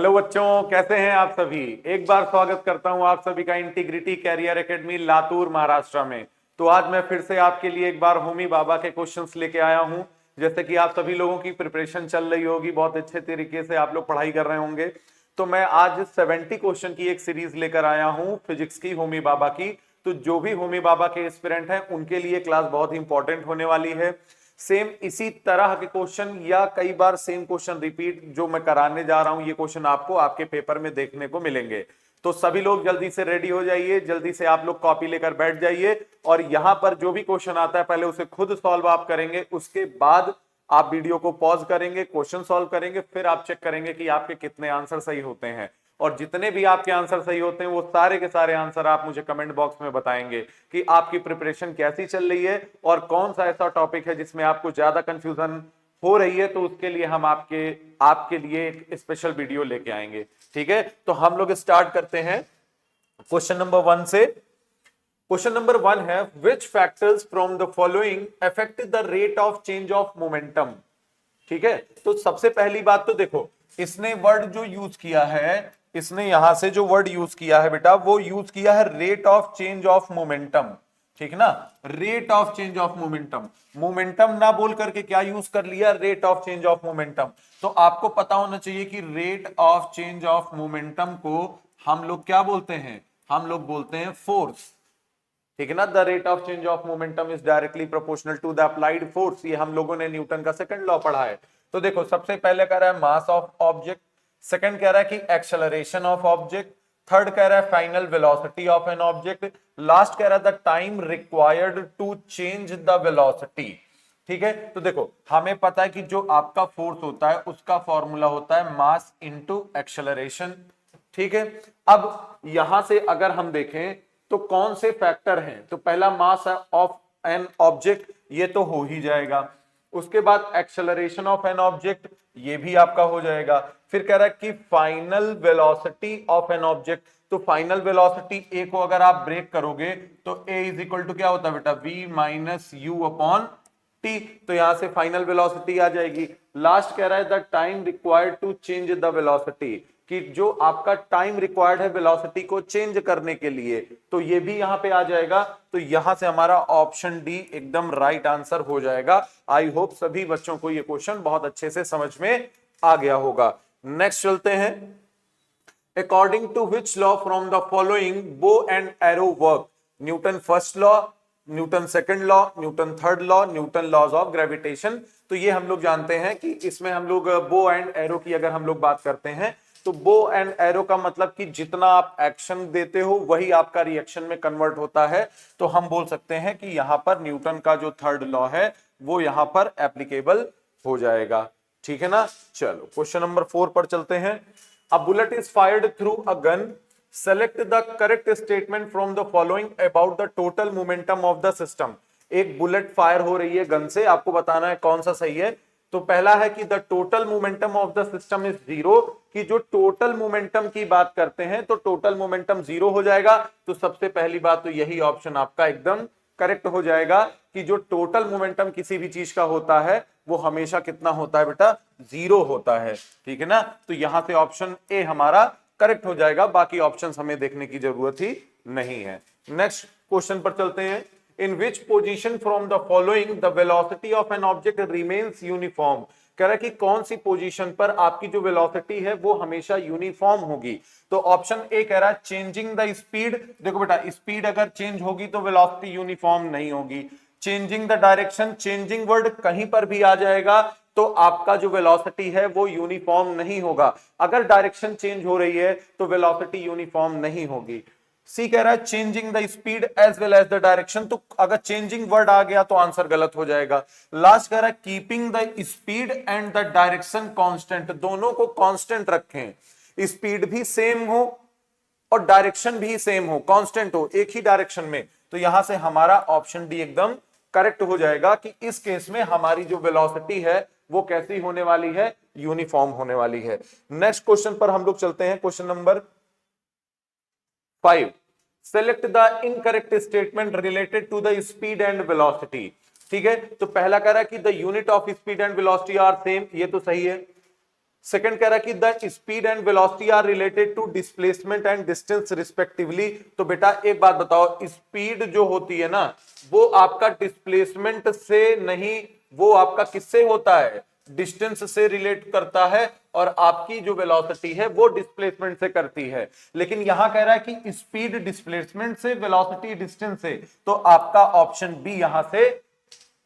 Hello बच्चों, कैसे हैं आप सभी। एक बार स्वागत करता हूं आप सभी का integrity career academy Latur Maharashtra में। तो आज मैं फिर से आपके लिए एक बार होमी बाबा के क्वेश्चंस लेके आया हूं। जैसे कि आप सभी लोगों की प्रिपरेशन चल रही होगी, बहुत अच्छे तरीके से आप लोग पढ़ाई कर रहे होंगे, तो मैं आज 70 क्वेश्चन की एक सीरीज लेकर आया हूं फिजिक्स की, होमी बाबा की। तो जो भी होमी बाबा के एस्पिरेंट हैं उनके लिए क्लास बहुत ही इंपॉर्टेंट होने वाली है। सेम इसी तरह के क्वेश्चन या कई बार सेम क्वेश्चन रिपीट जो मैं कराने जा रहा हूं, ये क्वेश्चन आपको आपके पेपर में देखने को मिलेंगे। तो सभी लोग जल्दी से रेडी हो जाइए, जल्दी से आप लोग कॉपी लेकर बैठ जाइए और यहां पर जो भी क्वेश्चन आता है पहले उसे खुद सॉल्व आप करेंगे, उसके बाद आप वीडियो को पॉज करेंगे, क्वेश्चन सॉल्व करेंगे, फिर आप चेक करेंगे कि आपके कितने आंसर सही होते हैं। और जितने भी आपके आंसर सही होते हैं वो सारे के सारे आंसर आप मुझे कमेंट बॉक्स में बताएंगे कि आपकी प्रिपरेशन कैसी चल रही है और कौन सा ऐसा टॉपिक है जिसमें आपको ज्यादा कंफ्यूजन हो रही है। तो उसके लिए हम आपके लिए एक स्पेशल वीडियो लेके आएंगे। ठीक है, तो हम लोग स्टार्ट करते हैं क्वेश्चन नंबर 1 से। क्वेश्चन नंबर 1 है, विच factors from the following affect the rate of change of momentum. ठीक है, तो सबसे पहली बात तो देखो, इसने वर्ड जो यूज किया है, इसने यहां से जो वर्ड यूज किया है बेटा, वो यूज किया है rate of change of momentum. ठीक ना, rate of change of momentum. Momentum ना बोल करके क्या यूज कर लिया, rate of change of momentum. तो आपको पता होना चाहिए कि rate of change of momentum को हम लोग क्या बोलते हैं, हम लोग बोलते हैं फोर्स। ठीक है ना, the rate of change of momentum is directly proportional to the applied force. ये हम लोगों ने न्यूटन का सेकंड लॉ पढ़ा है। तो देखो, सबसे पहले कह रहा है मास ऑफ ऑब्जेक्ट, सेकंड कह रहा है कि एक्सेलरेशन ऑफ ऑब्जेक्ट, थर्ड कह रहा है final velocity of an object, last कह रहा है the time required to change the velocity. ठीक है, तो देखो हमें पता है कि जो आपका फोर्स होता है उसका फॉर्मूला होता है मास इनटू एक्सेलरेशन। ठीक है, अब यहां से अगर हम देखें तो कौन से फैक्टर हैं, तो पहला मास ऑफ एन ऑब्जेक्ट, ये तो हो ही जाएगा। उसके बाद एक्सेलरेशन ऑफ एन ऑब्जेक्ट, ये भी आपका हो जाएगा। फिर कह रहा है कि final velocity of an object, तो फाइनल वेलोसिटी ए को अगर आप ब्रेक करोगे तो ए इज इक्वल टू क्या होता है बेटा, v minus u upon t. तो यहां से फाइनल वेलोसिटी आ जाएगी। लास्ट कह रहा है the time required to change the velocity, कि जो आपका टाइम रिक्वायर्ड है वेलोसिटी को चेंज करने के लिए, तो ये भी यहां पे आ जाएगा। तो यहां से हमारा ऑप्शन डी एकदम राइट आंसर हो जाएगा। आई होप सभी बच्चों को ये क्वेश्चन बहुत अच्छे से समझ में आ गया होगा। नेक्स्ट चलते हैं, according to which law from the following bow and arrow work. Newton first law, Newton second law, Newton third law, Newton laws of gravitation. तो ये हम लोग जानते हैं कि इसमें हम लोग बो एंड एरो की अगर हम लोग बात करते हैं तो बो एंड एरो का मतलब कि जितना आप एक्शन देते हो वही आपका रिएक्शन में कन्वर्ट होता है। तो हम बोल सकते हैं कि यहां पर न्यूटन का जो थर्ड लॉ है वो यहां पर एप्लीकेबल हो जाएगा। ठीक है ना, चलो क्वेश्चन नंबर 4 पर चलते हैं। A bullet is fired through a gun, select the correct statement from the following about the total momentum of the system. एक बुलेट फायर हो रही है गन से, आपको बताना है कौन सा सही है। तो पहला है कि the total momentum of the system is zero, कि जो टोटल मोमेंटम की बात करते हैं तो टोटल मोमेंटम जीरो हो जाएगा। तो सबसे पहली बात तो यही ऑप्शन आपका एकदम करेक्ट हो जाएगा कि जो टोटल मोमेंटम किसी भी चीज का होता है वो हमेशा कितना होता है बेटा, जीरो होता है। ठीक है ना, तो यहां से ऑप्शन ए हमारा करेक्ट हो जाएगा, बाकी ऑप्शंस हमें देखने की जरूरत ही नहीं है। नेक्स्ट क्वेश्चन पर चलते हैं। In which position from the following the velocity of an object remains uniform। कह रहा है कि कौन सी पोजीशन पर आपकी जो वेलोसिटी है वो हमेशा यूनिफॉर्म होगी। तो ऑप्शन ए कह रहा है चेंजिंग द स्पीड। देखो बेटा, स्पीड अगर चेंज होगी तो वेलोसिटी यूनिफॉर्म नहीं होगी। Changing the direction, changing word कहीं पर भी आ जाएगा तो आपका जो वेलोसिटी है वो यूनिफॉर्म नहीं होगा। अगर डायरेक्शन चेंज हो रही है तो वेलोसिटी यूनिफॉर्म नहीं होगी। सी कह रहा है changing the speed as well as the direction, तो अगर चेंजिंग वर्ड आ गया तो आंसर गलत हो जाएगा। लास्ट कह रहा है keeping the speed and the direction constant, दोनों को कांस्टेंट रखें, स्पीड भी सेम हो और डायरेक्शन भी सेम हो, कांस्टेंट हो एक ही डायरेक्शन में। तो यहां से हमारा ऑप्शन डी एकदम करेक्ट हो जाएगा कि इस केस में हमारी जो वेलोसिटी है वो कैसी होने वाली है, यूनिफॉर्म होने वाली है। नेक्स्ट क्वेश्चन पर हम लोग चलते हैं, question number 5। Select the incorrect statement related to the speed and velocity. ठीक है, तो पहला कह रहा है कि the unit of speed and velocity are same, ये तो सही है। सेकंड कह रहा है कि the speed and velocity are related to displacement and distance respectively. तो बेटा एक बात बताओ, स्पीड जो होती है ना वो आपका डिस्प्लेसमेंट से नहीं, वो आपका किससे होता है, डिस्टेंस से रिलेट करता है, और आपकी जो वेलोसिटी है वो डिस्प्लेसमेंट से करती है। लेकिन यहां कह रहा है कि स्पीड डिस्प्लेसमेंट से, वेलोसिटी डिस्टेंस से, तो आपका ऑप्शन बी यहां से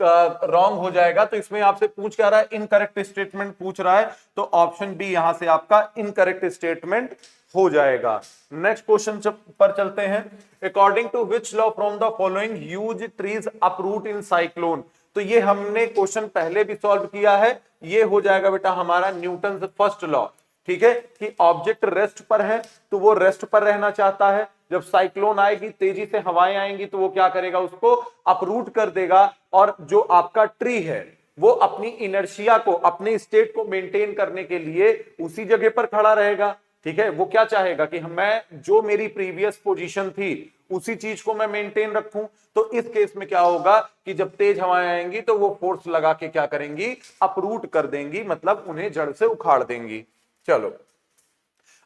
रॉन्ग हो जाएगा। तो इसमें आपसे पूछ क्या रहा है, इनकरेक्ट स्टेटमेंट पूछ रहा है, तो ऑप्शन बी यहां से आपका इनकरेक्ट स्टेटमेंट हो जाएगा। नेक्स्ट क्वेश्चन पर चलते हैं। According to which law from the following huge trees uproot in cyclone. तो ये हमने क्वेश्चन पहले भी सॉल्व किया है, ये हो जाएगा बेटा हमारा न्यूटन फर्स्ट लॉ। ठीक है, कि ऑब्जेक्ट रेस्ट पर है तो वो रेस्ट पर रहना चाहता है, जब साइक्लोन आएगी, तेजी से हवाएं आएंगी, तो वो क्या करेगा, उसको अपरूट कर देगा, और जो आपका ट्री है वो अपनी इनर्शिया को, अपने स्टेट को मेंटेन करने के लिए उसी जगह पर खड़ा रहेगा। ठीक है, वो क्या चाहेगा कि मैं जो मेरी प्रीवियस पोजीशन थी उसी चीज को मैं मेंटेन रखूं। तो इस केस में क्या होगा कि जब तेज हवाएं आएंगी तो वो फोर्स लगा के क्या करेंगी, अपरूट कर देंगी, मतलब उन्हें जड़ से उखाड़ देंगी। चलो,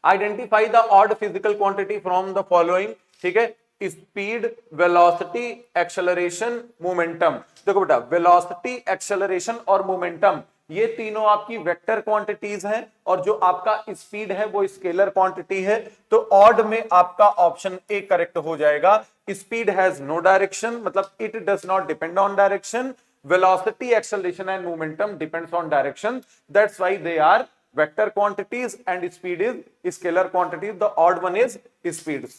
identify the odd physical quantity from the following. ठीक है, स्पीड, वेलोसिटी, एक्सेलरेशन, मोमेंटम। देखो बेटा, वेलोसिटी, एक्सेलरेशन और मोमेंटम ये तीनों आपकी वेक्टर क्वांटिटीज हैं, और जो आपका स्पीड है वो स्केलर क्वांटिटी है। तो ऑड में आपका ऑप्शन ए करेक्ट हो जाएगा। स्पीड हैज नो डायरेक्शन, मतलब it does not depend on direction. Velocity, acceleration and momentum depends on direction, that's why they are vector quantities and speed is scalar quantities. The odd one is speeds.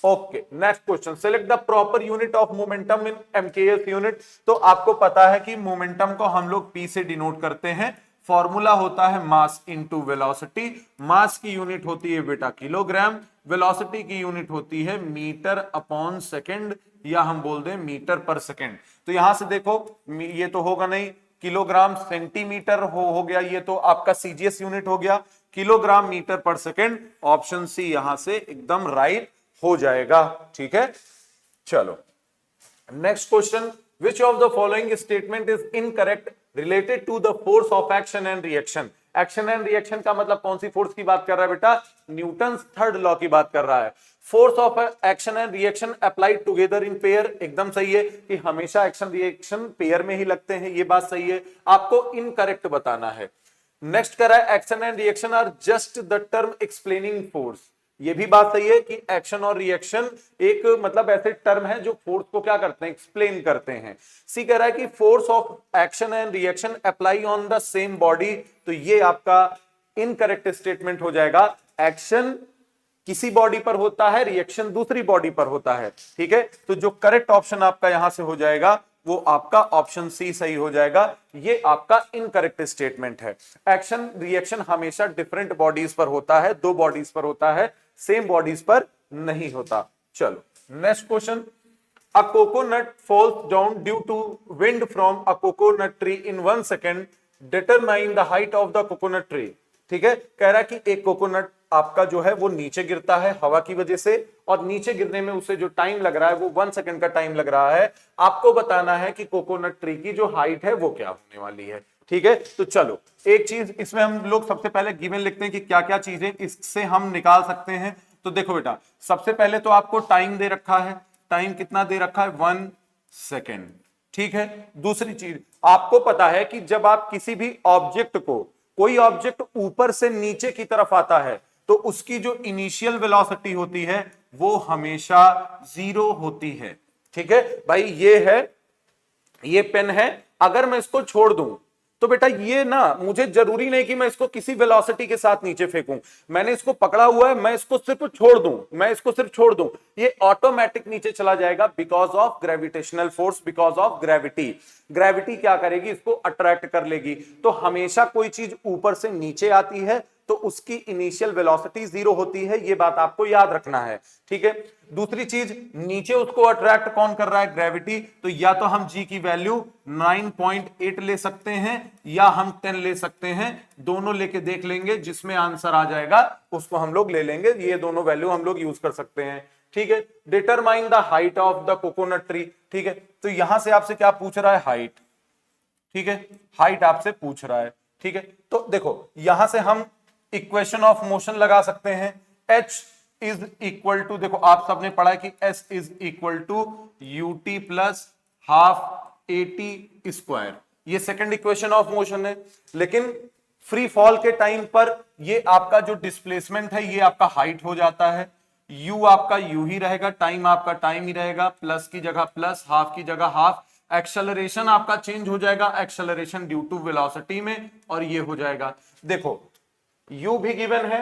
Okay, next question. Select the proper unit of momentum in MKS unit. तो आपको पता है कि momentum को हम लोग P से denote करते हैं। फॉर्मूला होता है मास इनटू वेलोसिटी। मास की यूनिट होती है बेटा किलोग्राम, वेलोसिटी की यूनिट होती है मीटर अपॉन सेकंड, या हम बोल दें मीटर पर सेकंड। तो यहां से देखो, ये तो होगा नहीं, किलोग्राम सेंटीमीटर हो गया, ये तो आपका सीजीएस यूनिट हो गया। किलोग्राम मीटर पर सेकंड, ऑप्शन सी यहां से एकदम राइट हो जाएगा। ठीक है, चलो next question. Which of the following statement is incorrect related to the force of action and reaction. Action and reaction का मतलब कौन सी फोर्स की बात कर रहा है बेटा, न्यूटन थर्ड लॉ की बात कर रहा है। Force of action and reaction applied together in pair, एकदम सही है कि हमेशा एक्शन रिएक्शन पेयर में ही लगते हैं, ये बात सही है। आपको इनकरेक्ट बताना है। नेक्स्ट कर रहा है action and reaction are just the term explaining force, ये भी बात सही है कि एक्शन और रिएक्शन एक मतलब ऐसे टर्म है जो फोर्स को क्या करते हैं, एक्सप्लेन करते हैं। सी कह रहा है कि force of action and reaction apply on the same body, तो ये आपका इनकरेक्ट स्टेटमेंट हो जाएगा। एक्शन किसी बॉडी पर होता है, रिएक्शन दूसरी बॉडी पर होता है। ठीक है, तो जो करेक्ट ऑप्शन आपका यहां से हो जाएगा वो आपका ऑप्शन सी सही हो जाएगा। ये आपका इनकरेक्ट स्टेटमेंट है। एक्शन रिएक्शन हमेशा डिफरेंट बॉडीज पर होता है, दो बॉडीज पर होता है, सेम बॉडीज पर नहीं होता। चलो next question. A coconut falls down due to wind from a coconut tree in 1 second, determine the height of the coconut tree. ठीक है, कह रहा है कि एक कोकोनट आपका जो है वो नीचे गिरता है हवा की वजह से, और नीचे गिरने में उसे जो टाइम लग रहा है वो 1 सेकंड का टाइम लग रहा है। आपको बताना है कि कोकोनट ट्री की जो हाइट है वो क्या होने वाली है। ठीक है, तो चलो एक चीज इसमें हम लोग सबसे पहले गिवन लिखते हैं कि क्या क्या चीजें इससे हम निकाल सकते हैं। तो देखो बेटा, सबसे पहले तो आपको टाइम दे रखा है, टाइम कितना दे रखा है, 1 सेकेंड। ठीक है, दूसरी चीज आपको पता है कि जब आप किसी भी ऑब्जेक्ट को, कोई ऑब्जेक्ट ऊपर से नीचे की तरफ आता है तो उसकी जो इनिशियल वेलोसिटी होती है वो हमेशा 0 होती है। ठीक है भाई, ये है, ये पेन है, अगर मैं इसको छोड़ दूं तो बेटा ये ना, मुझे जरूरी नहीं कि मैं इसको किसी वेलोसिटी के साथ नीचे फेंकूं, मैंने इसको पकड़ा हुआ है, मैं इसको सिर्फ छोड़ दूं, मैं इसको सिर्फ छोड़ दूं, ये ऑटोमेटिक नीचे चला जाएगा because of gravitational force, because of gravity. Gravity क्या करेगी, इसको अट्रैक्ट कर लेगी। तो हमेशा कोई चीज ऊपर से नीचे आती है तो उसकी इनिशियल वेलोसिटी 0 होती है, ये बात आपको याद रखना है। ठीक है, दूसरी चीज, नीचे उसको अट्रैक्ट कौन कर रहा है, ग्रेविटी। तो या तो हम जी की वैल्यू 9.8 ले सकते हैं या हम 10 ले सकते हैं, दोनों लेके देख लेंगे, जिसमें आंसर आ जाएगा उसको हम लोग ले लेंगे। ये दोनों वैल्यू हम लोग यूज कर सकते हैं। ठीक है, determine the height of the coconut tree. ठीक है, तो यहां से आपसे क्या पूछ रहा है, हाइट। ठीक है, हाइट आपसे पूछ रहा है, ठीक है, तो देखो यहां से हम इक्वेशन ऑफ मोशन लगा सकते हैं। H इज इक्वल टू, देखो आप सबने पढ़ा है कि S is equal to ut plus half AT square, ये सेकंड इक्वेशन ऑफ मोशन है। लेकिन फ्री फॉल के टाइम पर ये आपका जो डिस्प्लेसमेंट है ये आपका हाइट हो जाता है, u आपका u ही रहेगा, टाइम आपका टाइम ही रहेगा, प्लस की जगह प्लस, हाफ की जगह हाफ, एक्सेलरेशन आपका चेंज हो जाएगा, एक्सेलरेशन ड्यू टू वेलोसिटी में, और ये हो जाएगा। देखो u भी गिवन है,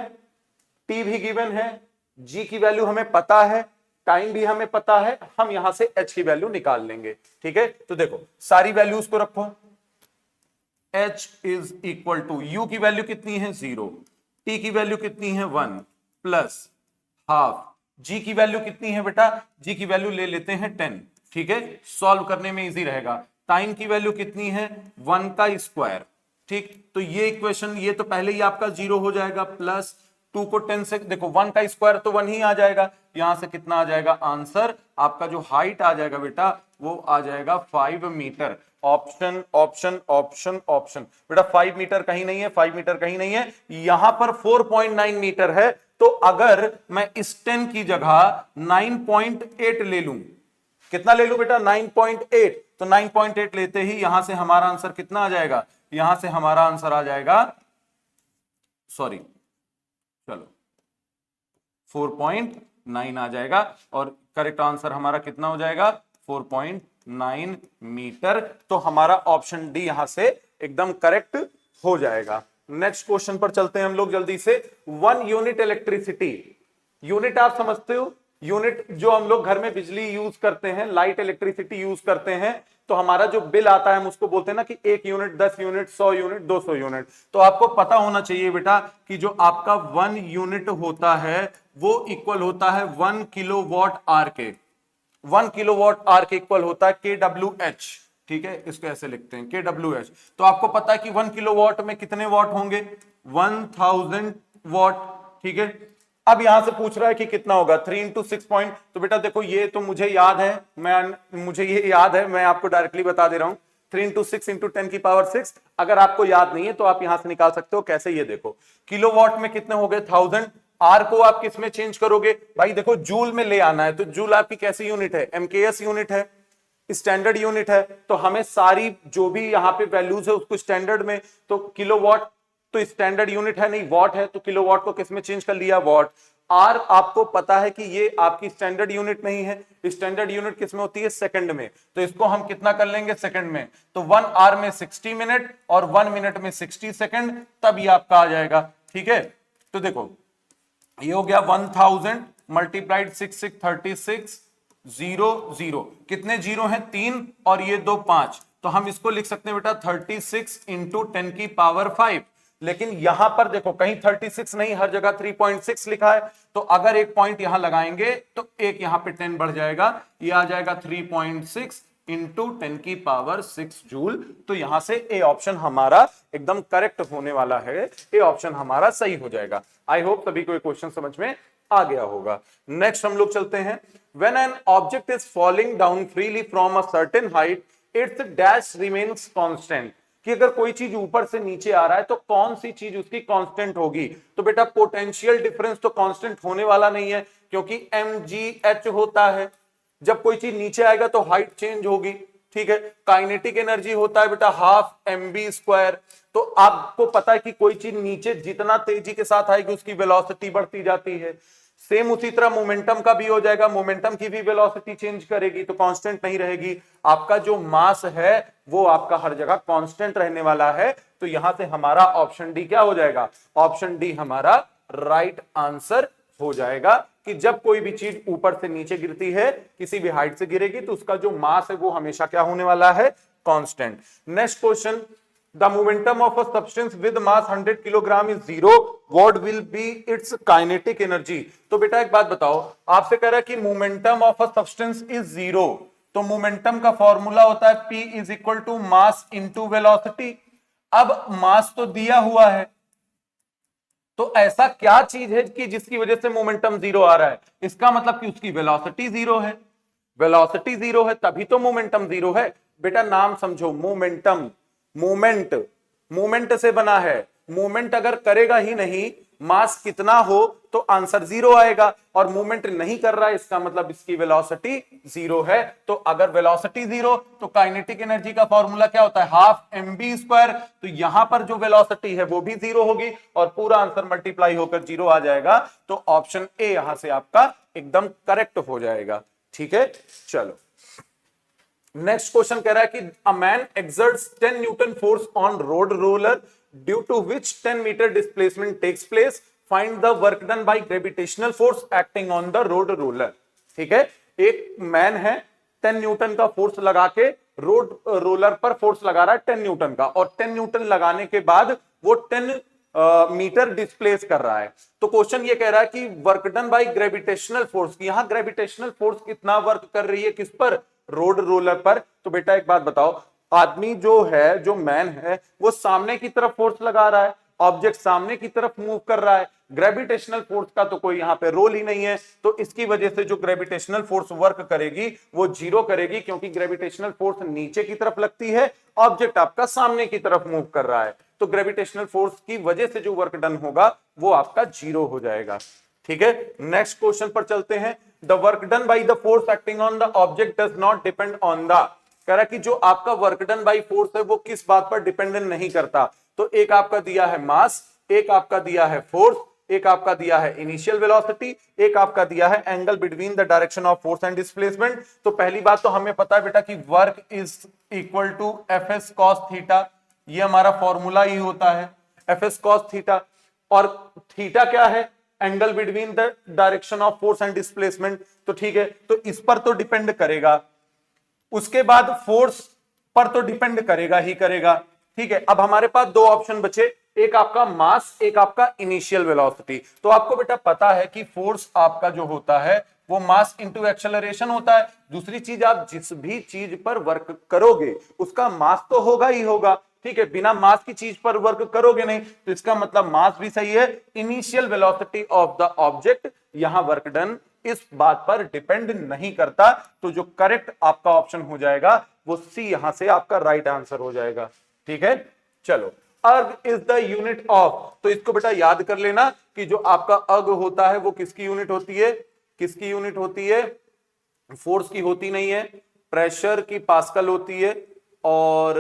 t भी गिवन है, g की वैल्यू हमें पता है, टाइम भी हमें पता है, हम यहां से h की वैल्यू निकाल लेंगे। ठीक है, तो देखो सारी वैल्यूज को रखो, h is equal to u की वैल्यू कितनी है 0, t की वैल्यू कितनी है 1 प्लस हाफ, g की वैल्यू कितनी है बेटा, g की वैल्यू ले लेते हैं 10। ठीक है, सॉल्व करने में इजी रहेगा। टाइम की वैल्यू कितनी है 1 का स्क्वायर। ठीक, तो ये इक्वेशन ये तो पहले ही आपका 0 हो जाएगा, प्लस 2 को 10 से, देखो 1 का स्क्वायर तो 1 ही आ जाएगा, यहां से कितना आ जाएगा आंसर आपका, जो हाइट आ जाएगा बेटा वो आ जाएगा 5 metre. Option option option option, बेटा 5 मीटर कहीं नहीं है, 5 मीटर कहीं नहीं है, यहां पर 4.9 मीटर है। तो अगर मैं इस 10 की जगह 9.8 ले लूं, कितना ले लूं बेटा 9.8, तो 9.8 लेते ही यहां से हमारा आंसर कितना आ जाएगा, यहां से हमारा आंसर आ जाएगा, सॉरी चलो 4.9 आ जाएगा, और करेक्ट आंसर हमारा कितना हो जाएगा 4.9 मीटर। तो हमारा ऑप्शन डी यहां से एकदम करेक्ट हो जाएगा। नेक्स्ट क्वेश्चन पर चलते हैं हम लोग जल्दी से। 1 यूनिट इलेक्ट्रिसिटी, यूनिट आप समझते हो, यूनिट जो हम लोग घर में बिजली यूज करते हैं, लाइट इलेक्ट्रिसिटी यूज करते हैं, तो हमारा जो बिल आता है हम उसको बोलते हैं ना कि 1 यूनिट, 10 यूनिट, 100 यूनिट, 200 यूनिट। तो आपको पता होना चाहिए बेटा कि जो आपका 1 यूनिट होता है वो इक्वल होता है 1 किलोवाट आर के। 1 किलोवाट आर के इक्वल होता है KWH। ठीक है, इसको ऐसे लिखते हैं KWH। तो आपको पता है कि 1 किलोवाट में कितने वाट होंगे, 1000 वाट। ठीक है, अब यहां से पूछ रहा है कि कितना होगा 3 इंटू 6 पॉइंट, तो बेटा देखो ये तो मुझे याद है, मुझे ये याद है, मैं आपको डायरेक्टली बता दे रहा हूं, 3 इंटू 6 इंटू 10 की पावर 6। अगर आपको याद नहीं है तो आप यहां से निकाल सकते हो, कैसे, ये देखो किलोवाट में कितने हो गए 1000, आर को आप किस में चेंज करोगे भाई, देखो जूल में ले आना है, तो जूल आपकी कैसी यूनिट है, MKS यूनिट है, स्टैंडर्ड यूनिट है। तो हमें सारी जो भी यहां पे वैल्यूज है उसको स्टैंडर्ड में, तो किलोवाट तो स्टैंडर्ड यूनिट है नहीं, वॉट है, तो किलोवाट को किस में चेंज कर लिया, वॉट। आर आपको पता है कि ये आपकी स्टैंडर्ड यूनिट नहीं है, स्टैंडर्ड यूनिट किस में होती है, सेकंड में, तो इसको हम कितना कर लेंगे, सेकंड में। तो 1 आवर में 60 मिनट और 1 मिनट में 60 सेकंड, तब ये आपका आ जाएगा। ठीक है, तो देखो ये हो गया 1000 मल्टीप्लाइड 6 6 36 0 0, कितने जीरो हैं 3, और ये 2 5, तो हम इसको लिख सकते हैं बेटा 36 इंटू 10 की पावर 5। लेकिन यहां पर देखो कहीं 36 नहीं, हर जगह 3.6 लिखा है, तो अगर एक पॉइंट यहां लगाएंगे तो एक यहां पे 10 बढ़ जाएगा, ये आ जाएगा 3.6 इंटू 10 की पावर 6 जूल। तो यहां से ए ऑप्शन हमारा एकदम करेक्ट होने वाला है, ए ऑप्शन हमारा सही हो जाएगा। आई होप सभी को ये क्वेश्चन समझ में आ गया होगा। नेक्स्ट हम लोग चलते हैं। When an object is falling down freely from a certain height, it's dash remains constant, कि अगर कोई चीज ऊपर से नीचे आ रहा है तो कौन सी चीज उसकी कांस्टेंट होगी, तो बेटा पोटेंशियल डिफरेंस तो कांस्टेंट होने वाला नहीं है, क्योंकि mgh होता है, जब कोई चीज नीचे आएगा तो हाइट चेंज होगी। ठीक है, काइनेटिक एनर्जी होता है बेटा हाफ mv स्क्वायर, तो आपको पता है कि कोई चीज नीचे जितना तेजी के साथ आएगी उसकी वेलोसिटी बढ़ती जाती है। सेम उसी तरह मोमेंटम का भी हो जाएगा, मोमेंटम की भी वेलोसिटी चेंज करेगी तो कांस्टेंट नहीं रहेगी। आपका जो मास है वो आपका हर जगह कांस्टेंट रहने वाला है, तो यहां से हमारा ऑप्शन डी क्या हो जाएगा, ऑप्शन डी हमारा राइट आंसर हो जाएगा, कि जब कोई भी चीज ऊपर से नीचे गिरती है, किसी भी हाइट से गिरेगी, तो उसका जो मास है वो हमेशा क्या होने वाला है, constant. Next question, the momentum of a substance with mass 100 kilogram is 0, what will be its kinetic energy। तो बेटा एक बात बताओ, आपसे कह रहा है कि momentum of a substance is 0, तो मोमेंटम का फॉर्मूला होता है P is equal to mass into velocity. अब मास तो दिया हुआ है, तो ऐसा क्या चीज है कि जिसकी वजह से मोमेंटम 0 आ रहा है, इसका मतलब कि उसकी वेलोसिटी 0 है, वेलोसिटी 0 है तभी तो मोमेंटम 0 है। बेटा नाम समझो, मोमेंटम, मोमेंट मूवमेंट से बना है, मूवमेंट अगर करेगा ही नहीं, मास कितना हो तो आंसर जीरो आएगा, और मूवमेंट नहीं कर रहा है इसका मतलब इसकी वेलोसिटी जीरो है। तो अगर वेलोसिटी जीरो तो काइनेटिक एनर्जी का फॉर्मूला क्या होता है, हाफ mv स्क्वायर। तो यहां पर जो वेलोसिटी है वो भी जीरो होगी और पूरा आंसर मल्टीप्लाई होकर जीरो आ जाएगा। तो ऑप्शन ए यहां से आपका एकदम करेक्ट हो जाएगा। ठीक है, चलो नेक्स्ट क्वेश्चन कह रहा है कि a man exerts 10 newton force on road roller due to which 10 metre displacement takes place, find the work done by gravitational force acting on the road roller. ठीक है, एक मैन है 10 न्यूटन का force लगा के रोड रोलर पर force लगा रहा है 10 न्यूटन का, और 10 न्यूटन लगाने के बाद वो 10 मीटर डिस्प्लेस कर रहा है। तो क्वेश्चन ये कह रहा है कि work done by gravitational force, यहां ग्रेविटेशनल फोर्स कितना वर्क कर रही है, किस पर, रोड रोलर पर। तो बेटा एक बात बताओ, आदमी जो है, जो मैन है, वो सामने की तरफ फोर्स लगा रहा है, ऑब्जेक्ट सामने की तरफ मूव कर रहा है, ग्रेविटेशनल फोर्स का तो कोई यहां पे रोल ही नहीं है। तो इसकी वजह से जो ग्रेविटेशनल फोर्स वर्क करेगी वो जीरो करेगी, क्योंकि ग्रेविटेशनल फोर्स नीचे की तरफ लगती है, ऑब्जेक्ट आपका सामने की तरफ मूव कर रहा है। तो ग्रेविटेशनल फोर्स की वजह से जो वर्क डन होगा वो आपका जीरो हो जाएगा। ठीक है, नेक्स्ट क्वेश्चन पर चलते हैं। The work done by the force acting on the object does not depend on the, कह रहा है कि जो आपका वर्क डन बाय फोर्स है वो किस बात पर डिपेंडेंट नहीं करता। तो एक आपका दिया है मास, एक आपका दिया है फोर्स, एक आपका दिया है इनिशियल वेलोसिटी, एक आपका दिया है angle between the direction of force and displacement. तो पहली बात तो हमें पता है बेटा कि work is equal to F S cos theta, ये हमारा फॉर्मूला ही होता है एफ एस कॉस थीटा, और थीटा क्या है, angle between the direction of force and displacement. तो ठीक है, तो इस पर तो डिपेंड करेगा, उसके बाद फोर्स पर तो डिपेंड करेगा ही करेगा। ठीक है, अब हमारे पास दो ऑप्शन बचे, एक आपका मास, एक आपका इनिशियल वेलोसिटी। तो आपको बेटा पता है कि फोर्स आपका जो होता है वो मास इंटू एक्सेलरेशन होता है। दूसरी चीज, आप जिस भी चीज पर वर्क करोगे उसका मास तो होगा ही होगा। ठीक है, बिना मास की चीज पर वर्क करोगे नहीं, तो इसका मतलब मास भी सही है। Initial velocity of the object, यहां वर्क डन इस बात पर डिपेंड नहीं करता। तो जो करेक्ट आपका ऑप्शन हो जाएगा वो सी, यहां से आपका राइट आंसर हो जाएगा। ठीक है, चलो अर्ग इज द यूनिट ऑफ, तो इसको बेटा याद कर लेना कि जो आपका अर्ग होता है वो किसकी यूनिट होती है, किसकी यूनिट होती है, फोर्स की होती नहीं है, प्रेशर की पास्कल होती है, और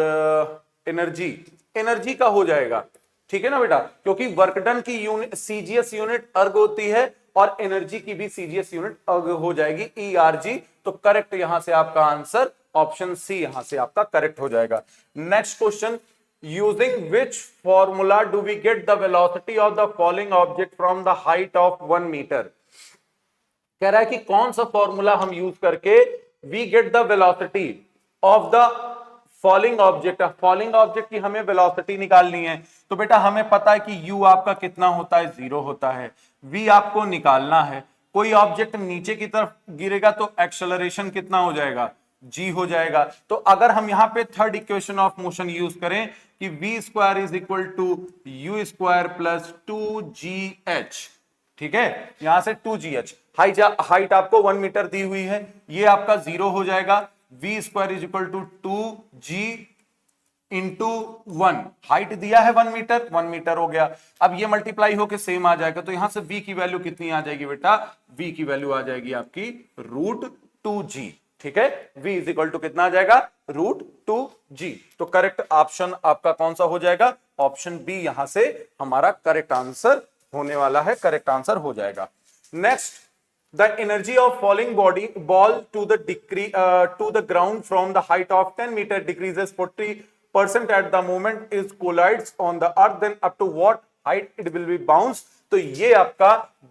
एनर्जी, एनर्जी का हो जाएगा। ठीक है ना बेटा, क्योंकि वर्क डन की यूनिट सीजीएस यूनिट अर्ग होती है, और एनर्जी की भी सीजीएस यूनिट अर्ग हो जाएगी ईआरजी। तो करेक्ट यहां से आपका आंसर ऑप्शन सी यहां से आपका करेक्ट हो जाएगा। Next question, using which formula do we get the velocity of the falling object from the height of 1 metre. कह रहा है कि कौन सा फॉर्मूला हम यूज करके we get the velocity of the falling object, falling object की हमें वेलोसिटी निकालनी है। तो बेटा हमें पता है कि u आपका कितना होता है, जीरो होता है, v आपको निकालना है। कोई ऑब्जेक्ट नीचे की तरफ गिरेगा तो एक्सेलरेशन कितना हो जाएगा, g हो जाएगा। तो अगर हम यहां पे third equation of motion use करें कि v square is equal to u square plus 2gh, ठीक है, यहां से 2gh, हाइट आपको 1 मीटर दी हुई है, ये आपका जीरो हो जाएगा। v square is equal to 2g into 1, height दिया है 1 मीटर, 1 मीटर हो गया। अब ये मल्टीप्लाई होके सेम आ जाएगा, तो यहां से v की वैल्यू कितनी आ जाएगी बेटा, v की वैल्यू आ जाएगी आपकी √2g। ठीक है, v इज इक्वल टू कितना आ जाएगा, √2g। तो करेक्ट ऑप्शन आपका कौन सा हो जाएगा, ऑप्शन बी यहां से हमारा करेक्ट आंसर होने वाला है, करेक्ट आंसर हो जाएगा। Next, the energy of falling ball to the ground from the height of 10 meter decreases 40% at the moment is collides on the earth, then up to what height it will be bounce। तो ये आपका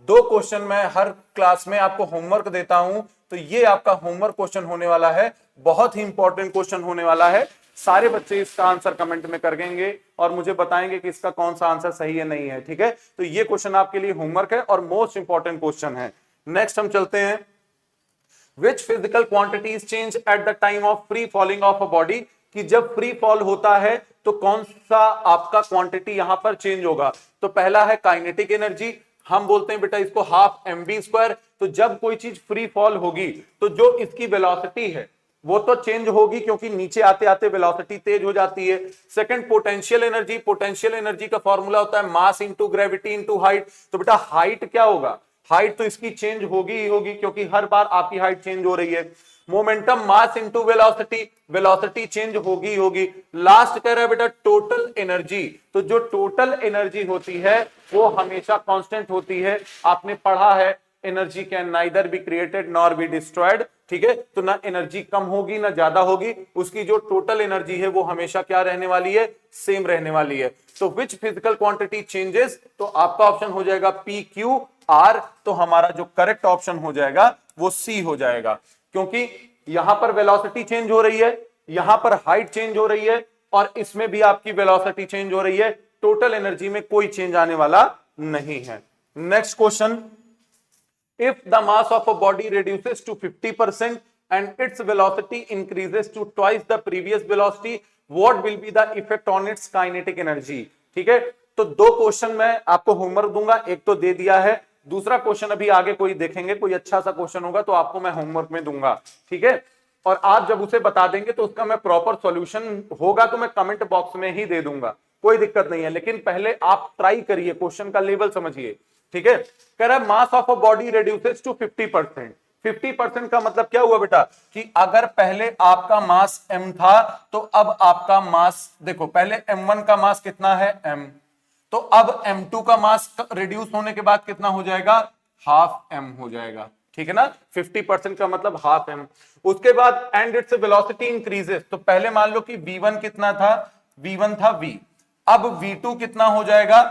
दो question मैं हर class में आपको homework देता हूं, तो ये आपका होमवर्क क्वेश्चन होने वाला है, बहुत ही इंपॉर्टेंट क्वेश्चन होने वाला है। सारे बच्चे इसका आंसर कमेंट में कर देंगे और मुझे बताएंगे कि इसका कौन सा आंसर सही है नहीं है। ठीक है, तो ये क्वेश्चन आपके लिए होमवर्क है और मोस्ट इंपॉर्टेंट क्वेश्चन है। नेक्स्ट हम चलते हैं, which physical quantities change at the time of free falling of a body, कि जब फ्री फॉल होता है तो कौन सा आपका क्वांटिटी यहां पर चेंज होगा। तो पहला है काइनेटिक एनर्जी, हम बोलते हैं बेटा इसको हाफ mv स्क्वायर। तो जब कोई चीज फ्री फॉल होगी तो जो इसकी वेलोसिटी है वो तो चेंज होगी क्योंकि नीचे आते आते वेलोसिटी तेज हो जाती है। Second potential energy, potential energy का फॉर्मूला होता है mass into gravity into height. तो बेटा हाइट क्या होगा, हाइट तो इसकी चेंज होगी ही होगी क्योंकि हर बार आपकी हाइट चेंज हो रही है। Momentum mass into velocity, velocity change होगी होगी। लास्ट कह रहा है बेटा टोटल एनर्जी, तो जो टोटल एनर्जी होती है वो हमेशा कांस्टेंट होती है। आपने पढ़ा है energy can neither be created nor be destroyed, ठीक है। तो ना एनर्जी कम होगी ना ज्यादा होगी, उसकी जो टोटल एनर्जी है वो हमेशा क्या रहने वाली है, सेम रहने वाली है। तो विच फिजिकल क्वांटिटी चेंजेस, तो आपका ऑप्शन हो जाएगा पी क्यू आर। तो हमारा जो करेक्ट ऑप्शन हो जाएगा वो सी हो जाएगा, क्योंकि यहां पर वेलोसिटी चेंज हो रही है, यहां पर हाइट चेंज हो रही है और इसमें भी आपकी वेलोसिटी चेंज हो रही है। टोटल एनर्जी में कोई चेंज आने वाला नहीं है। Next question, if the mass of a body reduces to 50% and its velocity increases to twice the previous velocity, what will be the effect on its kinetic energy? ठीक है, तो दो क्वेश्चन मैं आपको होमवर्क दूंगा, एक तो दे दिया है, दूसरा क्वेश्चन अभी आगे कोई देखेंगे, कोई अच्छा सा क्वेश्चन होगा तो आपको मैं होमवर्क में दूंगा, ठीक है। और आप जब उसे बता देंगे तो उसका मैं प्रॉपर सॉल्यूशन होगा तो मैं कमेंट बॉक्स में ही दे दूंगा, कोई दिक्कत नहीं है। लेकिन पहले आप ट्राई करिए, क्वेश्चन का लेवल समझिए, ठीक है। कह रहा है mass of a body reduces to 50%। 50% का मतलब क्या हुआ बेटा, कि अगर पहले आपका मास m था तो अब आपका मास, देखो पहले m1 का मास कितना है m, तो अब m2 का मास रिड्यूस होने के बाद कितना हो जाएगा, हाफ m हो जाएगा, ठीक है ना। 50% का मतलब हाफ m। उसके बाद एंड इट्स वेलोसिटी इंक्रीजेस, तो पहले मान लो कि v1 कितना था, v1 था v, अब v2 कितना हो जाएगा,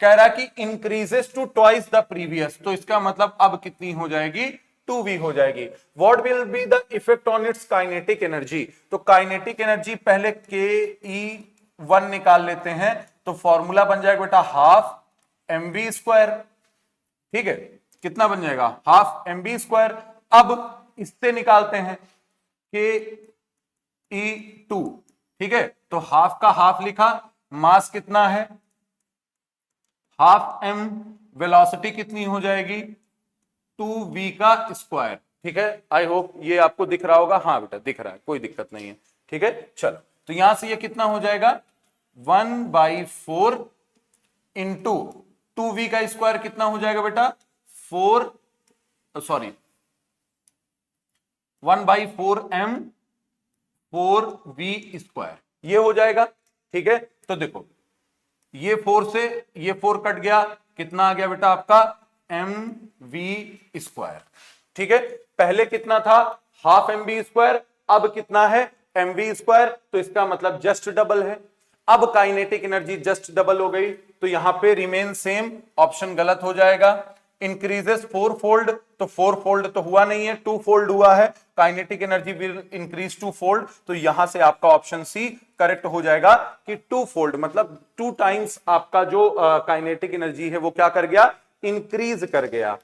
कह रहा है कि increases to twice the previous, तो इसका मतलब अब कितनी हो जाएगी, 2v हो जाएगी। What will be the effect on it's kinetic energy, तो काइनेटिक एनर्जी पहले ke1 निकाल लेते हैं, तो फॉर्मूला बन जाएगा बेटा हाफ mv स्क्वायर, ठीक है, कितना बन जाएगा, हाफ mv स्क्वायर। अब इससे निकालते हैं ke2, ठीक है, तो हाफ का हाफ लिखा, मास कितना है हाफ m, वेलोसिटी कितनी हो जाएगी 2v का स्क्वायर, ठीक है। आई होप ये आपको दिख रहा होगा, हाँ बेटा दिख रहा है, कोई दिक्कत नहीं है, ठीक है। चलो तो यहां से ये कितना हो जाएगा 1/4 इंटू 2v का स्क्वायर कितना हो जाएगा बेटा 1/4m 4v स्क्वायर, ये हो जाएगा, ठीक है। तो देखो ये 4 से ये 4 कट गया, कितना आ गया बेटा आपका mv स्क्वायर, ठीक है। पहले कितना था हाफ mv स्क्वायर, अब कितना है mv स्क्वायर, तो इसका मतलब जस्ट डबल है। अब काइनेटिक एनर्जी जस्ट डबल हो गई, तो यहां पे रिमेन सेम, ऑप्शन गलत हो जाएगा। इंक्रीजेस 4 फोल्ड, तो 4 फोल्ड तो हुआ नहीं है, 2 फोल्ड हुआ है, kinetic energy will increase 2 fold, तो यहां से आपका ऑप्शन सी करेक्ट हो जाएगा कि 2 फोल्ड मतलब 2 टाइम्स आपका जो काइनेटिक एनर्जी है वो क्या कर गया, इंक्रीज कर गया।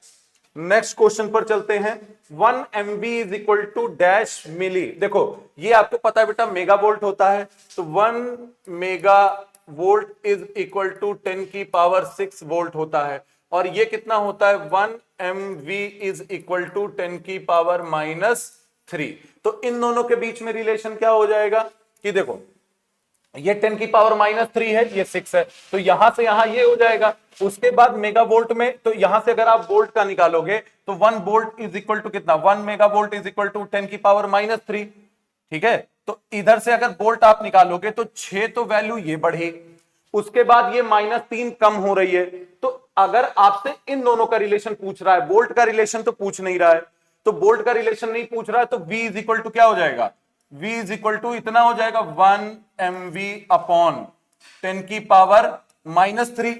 नेक्स्ट क्वेश्चन पर चलते हैं, 1 MV is equal to dash milli. देखो ये आपको पता है बेटा मेगा वोल्ट होता है, तो 1 mega volt is equal to 10 की पावर 6 वोल्ट होता है, और ये कितना होता है 1 MV इज इक्वल टू 10 की पावर -3। तो इन दोनों के बीच में रिलेशन क्या हो जाएगा कि देखो ये 10 की पावर -3 है, ये 6 है, तो यहां से यहां ये हो जाएगा। उसके बाद मेगा वोल्ट में, तो यहां से अगर आप वोल्ट का निकालोगे तो 1 वोल्ट इज इक्वल टू कितना 1 mega volt is equal to 10 की पावर -3, ठीक है। तो इधर से अगर वोल्ट आप निकालोगे तो 6 तो वैल्यू ये बढ़ी, उसके बाद ये -3 कम हो रही है। तो अगर आपसे इन दोनों का रिलेशन पूछ रहा है, वोल्ट का रिलेशन तो पूछ नहीं रहा है, तो वोल्ट का रिलेशन नहीं पूछ रहा है, तो v इज इक्वल टू क्या हो जाएगा, v इज इक्वल टू इतना हो जाएगा 1 mv अपॉन 10 की पावर -3,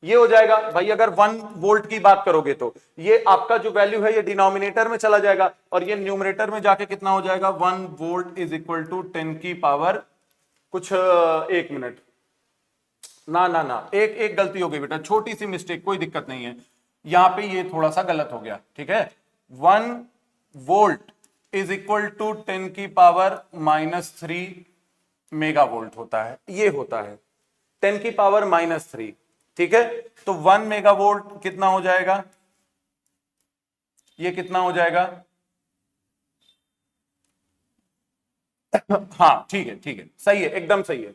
ये हो जाएगा भाई। अगर 1 वोल्ट की बात करोगे तो ये आपका जो वैल्यू है ये डिनोमिनेटर में चला जाएगा, और ये न्यूमरेटर में जाके कितना हो जाएगा 1 वोल्ट इज इक्वल टू 10 की पावर कुछ 1 मिनट, ना ना ना एक गलती हो गई बेटा, छोटी सी मिस्टेक, कोई दिक्कत नहीं है, यहां पे ये थोड़ा सा गलत हो गया, ठीक है। 1 वोल्ट इज इक्वल टू 10 की पावर -3 मेगा वोल्ट होता है, ये होता है 10 की पावर -3, ठीक है। तो 1 मेगा वोल्ट कितना हो जाएगा, ये कितना हो जाएगा हाँ ठीक है, ठीक है, सही है, एकदम सही है।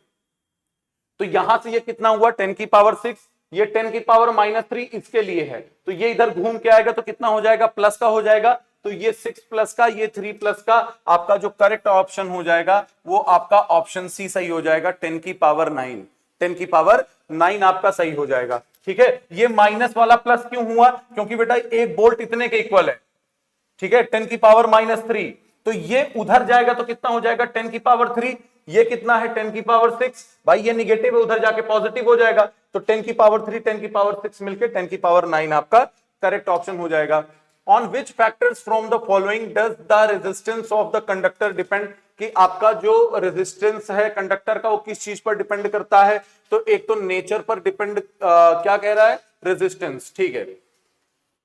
तो यहां से ये कितना हुआ 10⁶, ये 10⁻³ इसके लिए है, तो ये इधर घूम के आएगा तो कितना हो जाएगा, प्लस का हो जाएगा। तो ये 6 प्लस का, ये 3 प्लस का, आपका जो करेक्ट ऑप्शन हो जाएगा वो आपका ऑप्शन सी सही हो जाएगा, 10⁹ 10⁹ आपका सही हो जाएगा। ठीक है, ये माइनस वाला प्लस क्यों हुआ, क्योंकि बेटा एक बोल्ट इतने के इक्वल है। ठीक है, 10⁻³ तो ये उधर जाएगा तो कितना हो जाएगा 10⁻3, ये कितना है 10⁶, भाई ये निगेटिव है, उधर जाके पॉजिटिव हो जाएगा, तो 10⁻3 10⁻6 मिलके 10⁻9 आपका करेक्ट ऑप्शन हो जाएगा। On which factors from the following does the resistance of the conductor depend, कि आपका जो रेजिस्टेंस है कंडक्टर का वो किस चीज पर डिपेंड करता है, तो एक तो नेचर पर डिपेंड, क्या कह रहा है, रेजिस्टेंस। ठीक है,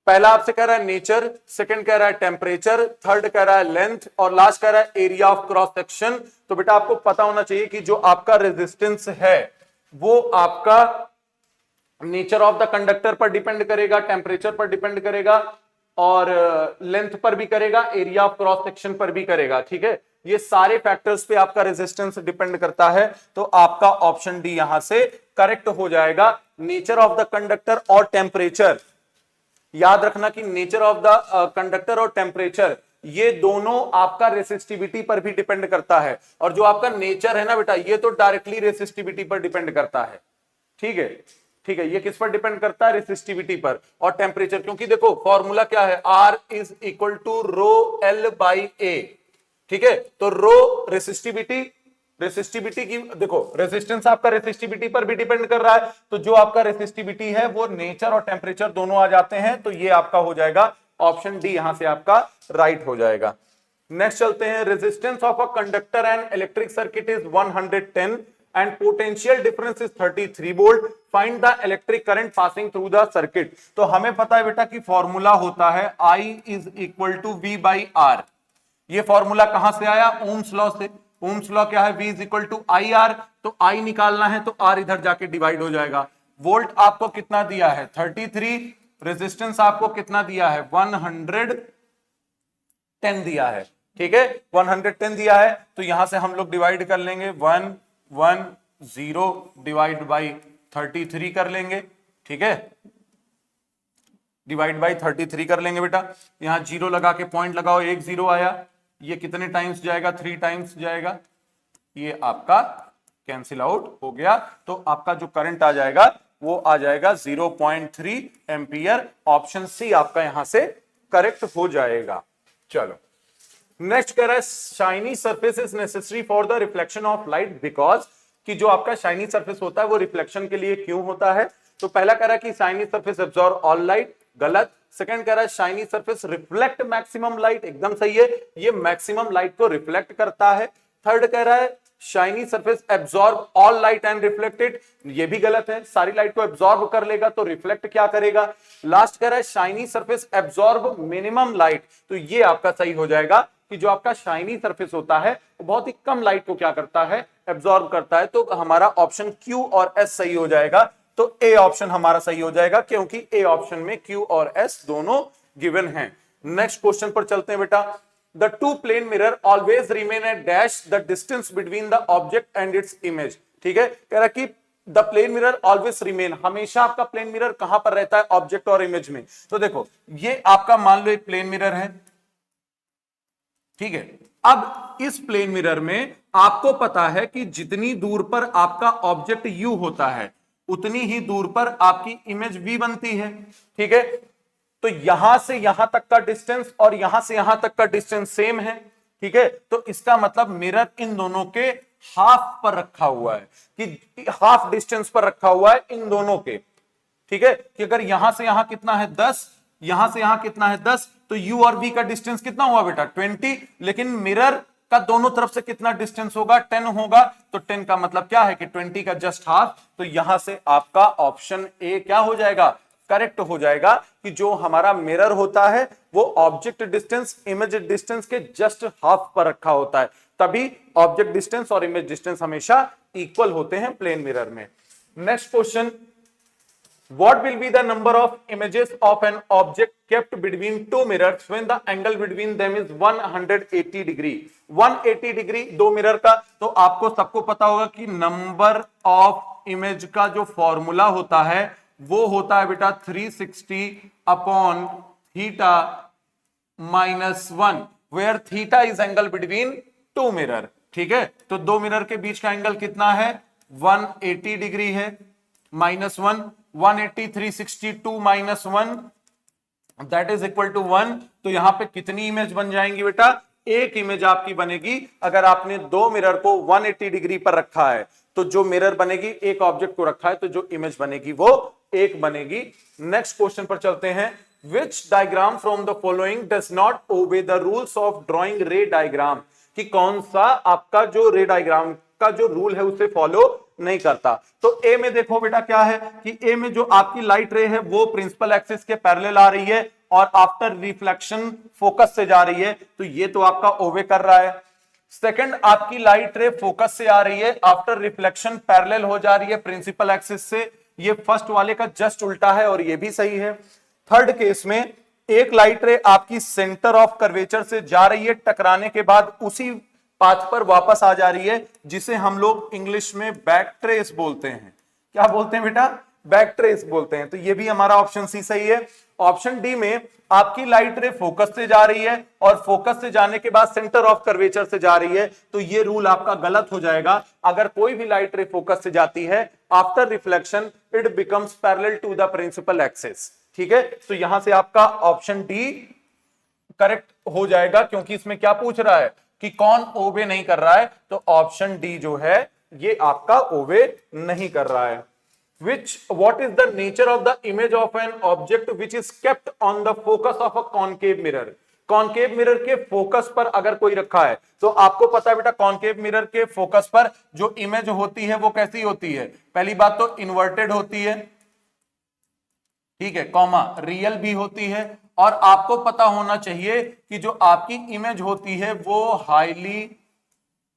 पहला आपसे कह रहा है नेचर, सेकंड कह रहा है टेम्परेचर, थर्ड कह रहा है लेंथ, और लास्ट कह रहा है एरिया ऑफ क्रॉस सेक्शन। तो बेटा आपको पता होना चाहिए कि जो आपका रेजिस्टेंस है वो आपका नेचर ऑफ द कंडक्टर पर डिपेंड करेगा, टेम्परेचर पर डिपेंड करेगा, और लेंथ पर भी करेगा, एरिया ऑफ क्रॉस सेक्शन पर भी करेगा। ठीक है, ये सारे फैक्टर्स पे आपका रेजिस्टेंस डिपेंड करता है, तो आपका ऑप्शन डी यहां से करेक्ट हो जाएगा। नेचर ऑफ द कंडक्टर और टेम्परेचर, याद रखना कि नेचर ऑफ द कंडक्टर और टेम्परेचर ये दोनों आपका रेसिस्टिविटी पर भी डिपेंड करता है, और जो आपका नेचर है ना बेटा ये तो डायरेक्टली रेसिस्टिविटी पर डिपेंड करता है। ठीक है, ठीक है, ये किस पर डिपेंड करता है, रेसिस्टिविटी पर और टेम्परेचर, क्योंकि देखो फॉर्मूला क्या है, R is equal to ρL/A। ठीक है, तो रो रेसिस्टिविटी की, देखो रेजिस्टेंस आपका रेसिस्टिविटी पर भी डिपेंड कर रहा है, तो जो आपका रेसिस्टिविटी है वो नेचर और टेम्परेचर दोनों आ जाते हैं, तो ये आपका हो जाएगा ऑप्शन डी, यहां से आपका राइट हो जाएगा। नेक्स्ट चलते हैं, resistance of a conductor and electric circuit is 110 and potential difference is 33 volt, find the electric current passing through the circuit. तो हमें पता है बेटा कि फॉर्मूला होता है I is equal to V/R। ये फॉर्मूला कहां से आया, ओम्स लॉ से। ओम्स लॉ क्या है, V is equal to IR, तो I निकालना है तो R इधर जाके डिवाइड हो जाएगा। वोल्ट आपको कितना दिया है 33, रेजिस्टेंस आपको कितना दिया है 110 दिया है। ठीक है, 110 दिया है, तो यहां से हम लोग डिवाइड कर लेंगे, 110 डिवाइड बाई 33 कर लेंगे। ठीक है, डिवाइड बाई 33 कर लेंगे बेटा, यहां जीरो लगा के पॉइंट लगाओ, एक जीरो आया, ये कितने टाइम्स जाएगा, 3 टाइम्स जाएगा, ये आपका कैंसिल आउट हो गया, तो आपका जो करंट आ जाएगा वो आ जाएगा 0.3 एम्पियर। ऑप्शन सी आपका यहां से करेक्ट हो जाएगा। चलो नेक्स्ट कह रहा है, shiny surface is necessary for the reflection of light because, कि जो आपका शाइनी सरफेस होता है वो रिफ्लेक्शन के लिए क्यों होता है। तो पहला कह रहा है कि shiny surface absorb all light, गलत। सेकंड कह रहा है shiny surface reflect maximum light, एकदम सही है, ये मैक्सिमम लाइट को रिफ्लेक्ट करता है। थर्ड कह रहा है shiny surface absorb all light and reflected, ये भी गलत है, सारी लाइट को एब्जॉर्ब कर लेगा तो रिफ्लेक्ट क्या करेगा। लास्ट कह रहा है shiny surface absorb minimum light, तो ये आपका सही हो जाएगा कि जो आपका शाइनी सरफेस होता है वो बहुत ही कम लाइट को क्या करता है, एब्जॉर्ब करता है। तो हमारा ऑप्शन क्यू और एस सही हो जाएगा, तो ए ऑप्शन हमारा सही हो जाएगा, क्योंकि ए ऑप्शन में क्यू और एस दोनों गिवन हैं। नेक्स्ट क्वेश्चन पर चलते हैं बेटा, the two plane mirror always remain at dash the distance between the object and its image. ठीक है, कह रहा कि the plane mirror always remain, हमेशा आपका प्लेन मिरर कहां पर रहता है, ऑब्जेक्ट और इमेज में। तो देखो ये आपका मान लो एक प्लेन मिरर है, ठीक है, अब इस प्लेन मिरर में आपको पता है कि जितनी दूर पर आपका ऑब्जेक्ट यू होता है उतनी ही दूर पर आपकी इमेज वी बनती है। ठीक है, तो यहां से यहां तक का डिस्टेंस और यहां से यहां तक का डिस्टेंस सेम है। ठीक है, तो इसका मतलब मिरर इन दोनों के हाफ पर रखा हुआ है, कि हाफ डिस्टेंस पर रखा हुआ है इन दोनों के। ठीक है, कि अगर यहां से यहां कितना है 10, यहां से यहां कितना है 10, तो u और v का डिस्टेंस कितना हुआ बेटा 20, लेकिन मिरर का दोनों तरफ से कितना डिस्टेंस होगा 10 होगा, तो 10 का मतलब क्या है कि 20 का जस्ट हाफ। तो यहां से आपका ऑप्शन ए क्या हो जाएगा, करेक्ट हो जाएगा, कि जो हमारा मिरर होता है वो ऑब्जेक्ट डिस्टेंस इमेज डिस्टेंस के जस्ट हाफ पर रखा होता है, तभी ऑब्जेक्ट डिस्टेंस और इमेज डिस्टेंस हमेशा इक्वल होते हैं प्लेन मिरर में। Next question, What will be the number of images of an object kept between two mirrors when the angle between them is 180 degree? 180 degree दो mirror का, तो आपको सबको पता होगा कि नंबर ऑफ इमेज का जो फॉर्मूला होता है वो होता है बेटा 360 upon theta -1, where theta is angle between two mirror. ठीक है, तो दो मिरर के बीच का एंगल कितना है? 180 डिग्री है, -1, 180 362 -1 दैट इज इक्वल टू 1। तो यहां पे कितनी इमेज बन जाएंगी बेटा? एक इमेज आपकी बनेगी। अगर आपने दो मिरर को 180 डिग्री पर रखा है तो जो मिरर बनेगी, एक ऑब्जेक्ट को रखा है तो जो इमेज बनेगी वो एक बनेगी। नेक्स्ट क्वेश्चन पर चलते हैं। Which diagram from the following does not obey the rules of drawing ray diagram? कि कौन सा आपका जो रे डायग्राम का जो रूल है उसे फॉलो नहीं करता। तो ए में देखो बेटा क्या है कि ए में जो आपकी लाइट रे है वो प्रिंसिपल एक्सिस के पैरेलल आ रही है और आफ्टर रिफ्लेक्शन फोकस से जा रही है, तो ये तो आपका ओबे कर रहा है। सेकंड, आपकी लाइट रे फोकस से आ रही है, आफ्टर रिफ्लेक्शन पैरेलल हो जा रही है प्रिंसिपल एक्सिस से, ये फर्स्ट वाले का जस्ट उल्टा है और ये भी सही है। थर्ड केस में एक लाइट रे आपकी सेंटर ऑफ कर्वेचर से जा रही है, टकराने के बाद उसी पाथ पर वापस आ जा रही है, जिसे हम लोग इंग्लिश में बैक ट्रेस बोलते हैं। क्या बोलते हैं बेटा? बैक ट्रेस बोलते हैं। तो ये भी हमारा ऑप्शन सी सही है। ऑप्शन डी में आपकी लाइट रे फोकस से जा रही है और फोकस से जाने के बाद सेंटर ऑफ कर्वेचर से जा रही है, तो ये रूल आपका गलत हो जाएगा। अगर कोई भी लाइट रे फोकस से जाती है after reflection it becomes parallel to the principal axis. ठीक है, तो यहां से आपका ऑप्शन डी करेक्ट हो जाएगा, क्योंकि इसमें क्या पूछ रहा है कि कौन ओबे नहीं कर रहा है, तो ऑप्शन डी जो है ये आपका ओबे नहीं कर रहा है। What is the nature of the image of an object which is kept on the focus of a concave mirror? Concave mirror के फोकस पर अगर कोई रखा है तो आपको पता है बेटा कॉन्केव मिरर के फोकस पर जो इमेज होती है वो कैसी होती है? पहली बात तो इन्वर्टेड होती है, ठीक है, कॉमा रियल भी होती है, और आपको पता होना चाहिए कि जो आपकी इमेज होती है वो हाईली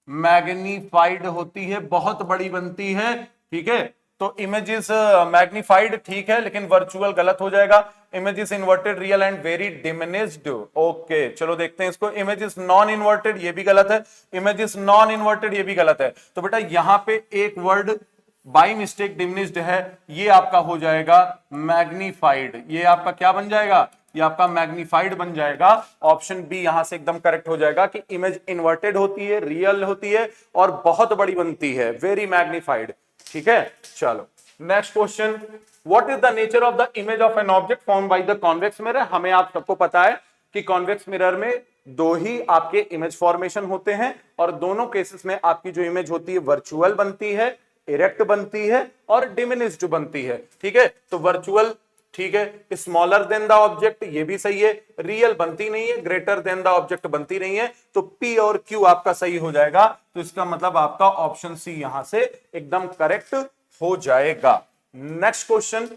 मैग्नीफाइड होती है, बहुत बड़ी बनती है। ठीक है, तो इमेज इज मैग्नीफाइड ठीक है, लेकिन वर्चुअल गलत हो जाएगा। Image is inverted real and very diminished. Okay, चलो देखते हैं इसको। इमेज इज नॉन इन्वर्टेड, ये भी गलत है। इमेज इज नॉन इन्वर्टेड, ये भी गलत है। तो बेटा यहां पे एक वर्ड बाई मिस्टेक डिमिनिश्ड है, ये आपका हो जाएगा मैग्नीफाइड। ये आपका क्या बन जाएगा? ये आपका मैग्नीफाइड बन जाएगा। ऑप्शन बी यहां से एकदम करेक्ट हो जाएगा कि इमेज इन्वर्टेड होती है, रियल होती है और बहुत बड़ी बनती है, वेरी मैग्नीफाइड। ठीक है, चलो next question. What is the nature of the image of an object formed by the convex mirror? हमें आप सबको पता है कि कॉन्वेक्स मिरर में दो ही आपके इमेज फॉर्मेशन होते हैं और दोनों केसेस में आपकी जो इमेज होती है वर्चुअल बनती है, इरेक्ट बनती है और डिमिनिश्ड बनती है। ठीक है, तो वर्चुअल ठीक है, स्मॉलर देन द ऑब्जेक्ट, ये भी सही है। रियल बनती नहीं है, ग्रेटर देन द ऑब्जेक्ट बनती नहीं है, तो पी और क्यू आपका सही हो जाएगा। तो इसका मतलब आपका ऑप्शन सी यहां से एकदम करेक्ट हो जाएगा। Next question,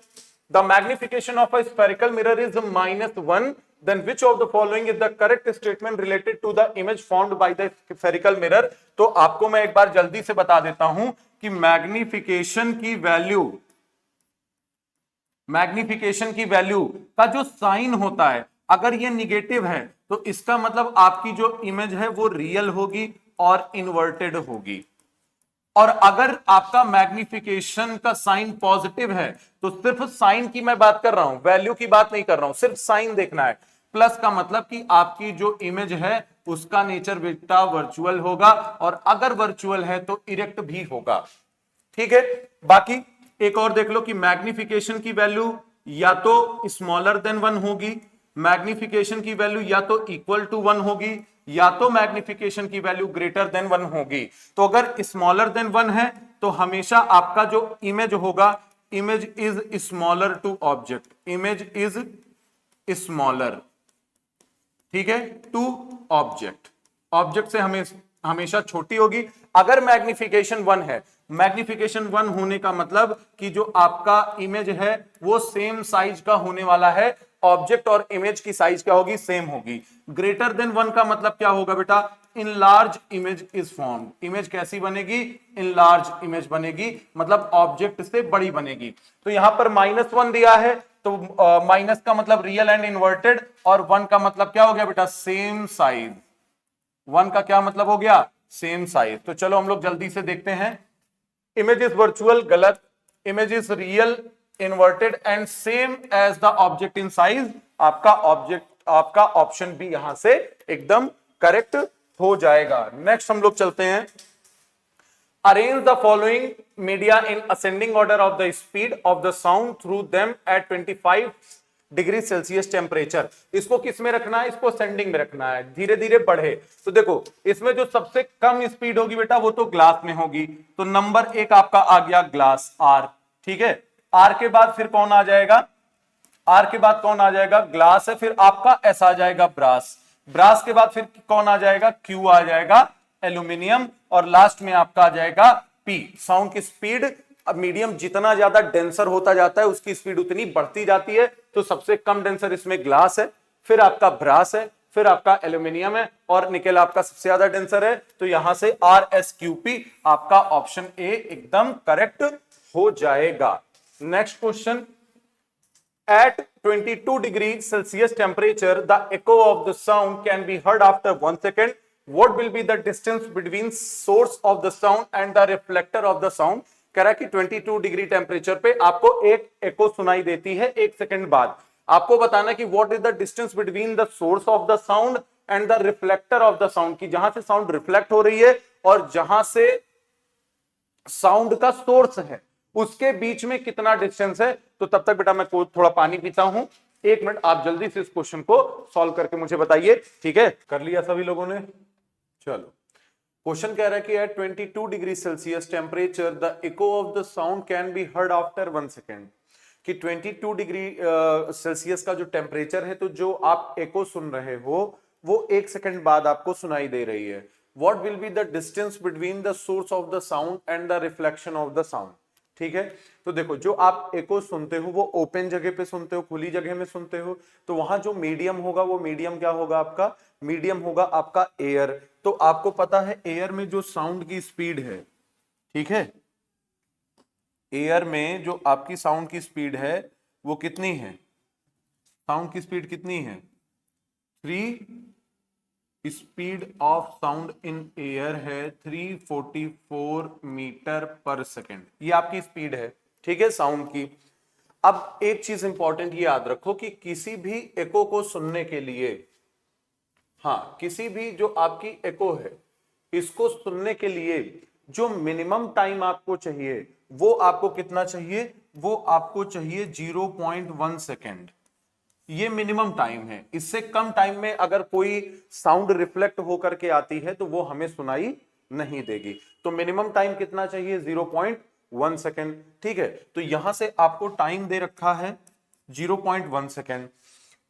the magnification of a spherical mirror is -1, then which of the following is the correct statement related to the image formed by the spherical mirror? तो आपको मैं एक बार जल्दी से बता देता हूं कि मैग्निफिकेशन की वैल्यू का जो साइन होता है अगर ये निगेटिव है तो इसका मतलब आपकी जो इमेज है वो रियल होगी और इन्वर्टेड होगी, और अगर आपका मैग्निफिकेशन का साइन पॉजिटिव है तो सिर्फ साइन की मैं बात कर रहा हूं, वैल्यू की बात नहीं कर रहा हूं, सिर्फ साइन देखना है। प्लस का मतलब कि आपकी जो इमेज है उसका नेचर बेटा वर्चुअल होगा, और अगर वर्चुअल है तो इरेक्ट भी होगा। ठीक है, बाकी एक और देख लो कि मैग्निफिकेशन की वैल्यू या तो स्मॉलर देन 1 होगी, मैग्निफिकेशन की वैल्यू या तो इक्वल टू 1 होगी, या तो मैग्निफिकेशन की वैल्यू ग्रेटर देन 1 होगी। तो अगर स्मॉलर देन 1 है तो हमेशा आपका जो इमेज होगा, image is smaller to object, image is smaller, ठीक है, टू ऑब्जेक्ट से हमेशा छोटी होगी। अगर मैग्निफिकेशन 1 है, मैग्निफिकेशन 1 होने का मतलब कि जो आपका इमेज है वो सेम साइज का होने वाला है, ऑब्जेक्ट और इमेज की साइज क्या होगी? सेम होगी। ग्रेटर देन 1 का मतलब क्या होगा बेटा? Enlarge image is formed. Image कैसी बनेगी? इनलार्ज इमेज बनेगी, मतलब ऑब्जेक्ट से बड़ी बनेगी। तो यहां पर -1 दिया है, तो माइनस का मतलब रियल एंड इन्वर्टेड, और 1 का मतलब क्या हो गया बेटा? Same size. 1 का क्या मतलब हो गया? Same size. तो चलो हम लोग जल्दी से देखते हैं। इमेज इज वर्चुअल, गलत। Image is real, inverted and same as the object in size. आपका ऑप्शन भी यहां से एकदम करेक्ट हो जाएगा। नेक्स्ट हम लोग चलते हैं। Arrange the following media in ascending order of the speed of the sound through them at 25 degree Celsius temperature. इसको किस में रखना है? इसको असेंडिंग में रखना है, धीरे धीरे बढ़े। तो देखो इसमें जो सबसे कम स्पीड होगी बेटा वो तो ग्लास में होगी। तो नंबर 1 आपका आ गया ग्लास, आर। ठीक है, आर के बाद फिर कौन आ जाएगा? आर के बाद कौन आ जाएगा? ग्लास है, फिर आपका एस आ जाएगा ब्रास। ब्रास के बाद फिर कौन आ जाएगा? क्यू आ जाएगा, एल्यूमिनियम। और लास्ट में आपका आ जाएगा पी। साउंड की स्पीड अब मीडियम जितना ज्यादा डेंसर होता जाता है उसकी स्पीड उतनी बढ़ती जाती है। तो सबसे कम डेंसर इसमें ग्लास है, फिर आपका ब्रास है, फिर आपका एल्यूमिनियम है, और निकेल आपका सबसे ज्यादा डेंसर है। तो यहां से RSQP आपका ऑप्शन ए एकदम करेक्ट हो जाएगा। Next question. At 22 degrees Celsius temperature, the echo of the sound can be heard after 1 second. What will be the distance between source of the sound and the reflector of the sound? कह रहा है कि 22 degree temperature पे आपको एक एको सुनाई देती है 1 सेकंड बाद। आपको बताना कि what is the distance between the source of the sound and the reflector of the sound, की जहां से साउंड रिफ्लेक्ट हो रही है और जहां से साउंड का सोर्स है उसके बीच में कितना डिस्टेंस है। तो तब तक बेटा मैं थोड़ा पानी पीता हूं, 1 मिनट, आप जल्दी से इस क्वेश्चन को सॉल्व करके मुझे बताइए। ठीक है, कर लिया सभी लोगों ने? चलो, क्वेश्चन कह रहा है कि at 22 degree Celsius temperature the echo of the sound can be heard after 1 second. कि 22 डिग्री सेल्सियस का जो टेम्परेचर है, तो जो आप एको सुन रहे हो वो 1 सेकेंड बाद आपको सुनाई दे रही है। What will be the distance between the source of the sound and the reflection of the sound. ठीक है, तो देखो जो आप एको सुनते हो वो ओपन जगह पे सुनते हो, खुली जगह में सुनते हो, तो वहां जो मीडियम होगा वो मीडियम क्या होगा? आपका मीडियम होगा आपका एयर। तो आपको पता है एयर में जो साउंड की स्पीड है, ठीक है, एयर में जो आपकी साउंड की स्पीड है वो कितनी है? साउंड की स्पीड कितनी है? 3 speed of sound in air है 344 मीटर पर सेकेंड, ये आपकी स्पीड है। ठीक है, साउंड की। अब एक चीज इंपॉर्टेंट ये याद रखो कि किसी भी एको को सुनने के लिए, हाँ, किसी भी जो आपकी एको है इसको सुनने के लिए जो मिनिमम टाइम आपको चाहिए वो आपको कितना चाहिए? वो आपको चाहिए 0.1 सेकेंड। ये मिनिमम टाइम है। इससे कम टाइम में अगर कोई साउंड रिफ्लेक्ट होकर के आती है तो वो हमें सुनाई नहीं देगी। तो मिनिमम टाइम कितना चाहिए? 0.1 सेकेंड। ठीक है, तो यहां से आपको टाइम दे रखा है 0.1 सेकेंड,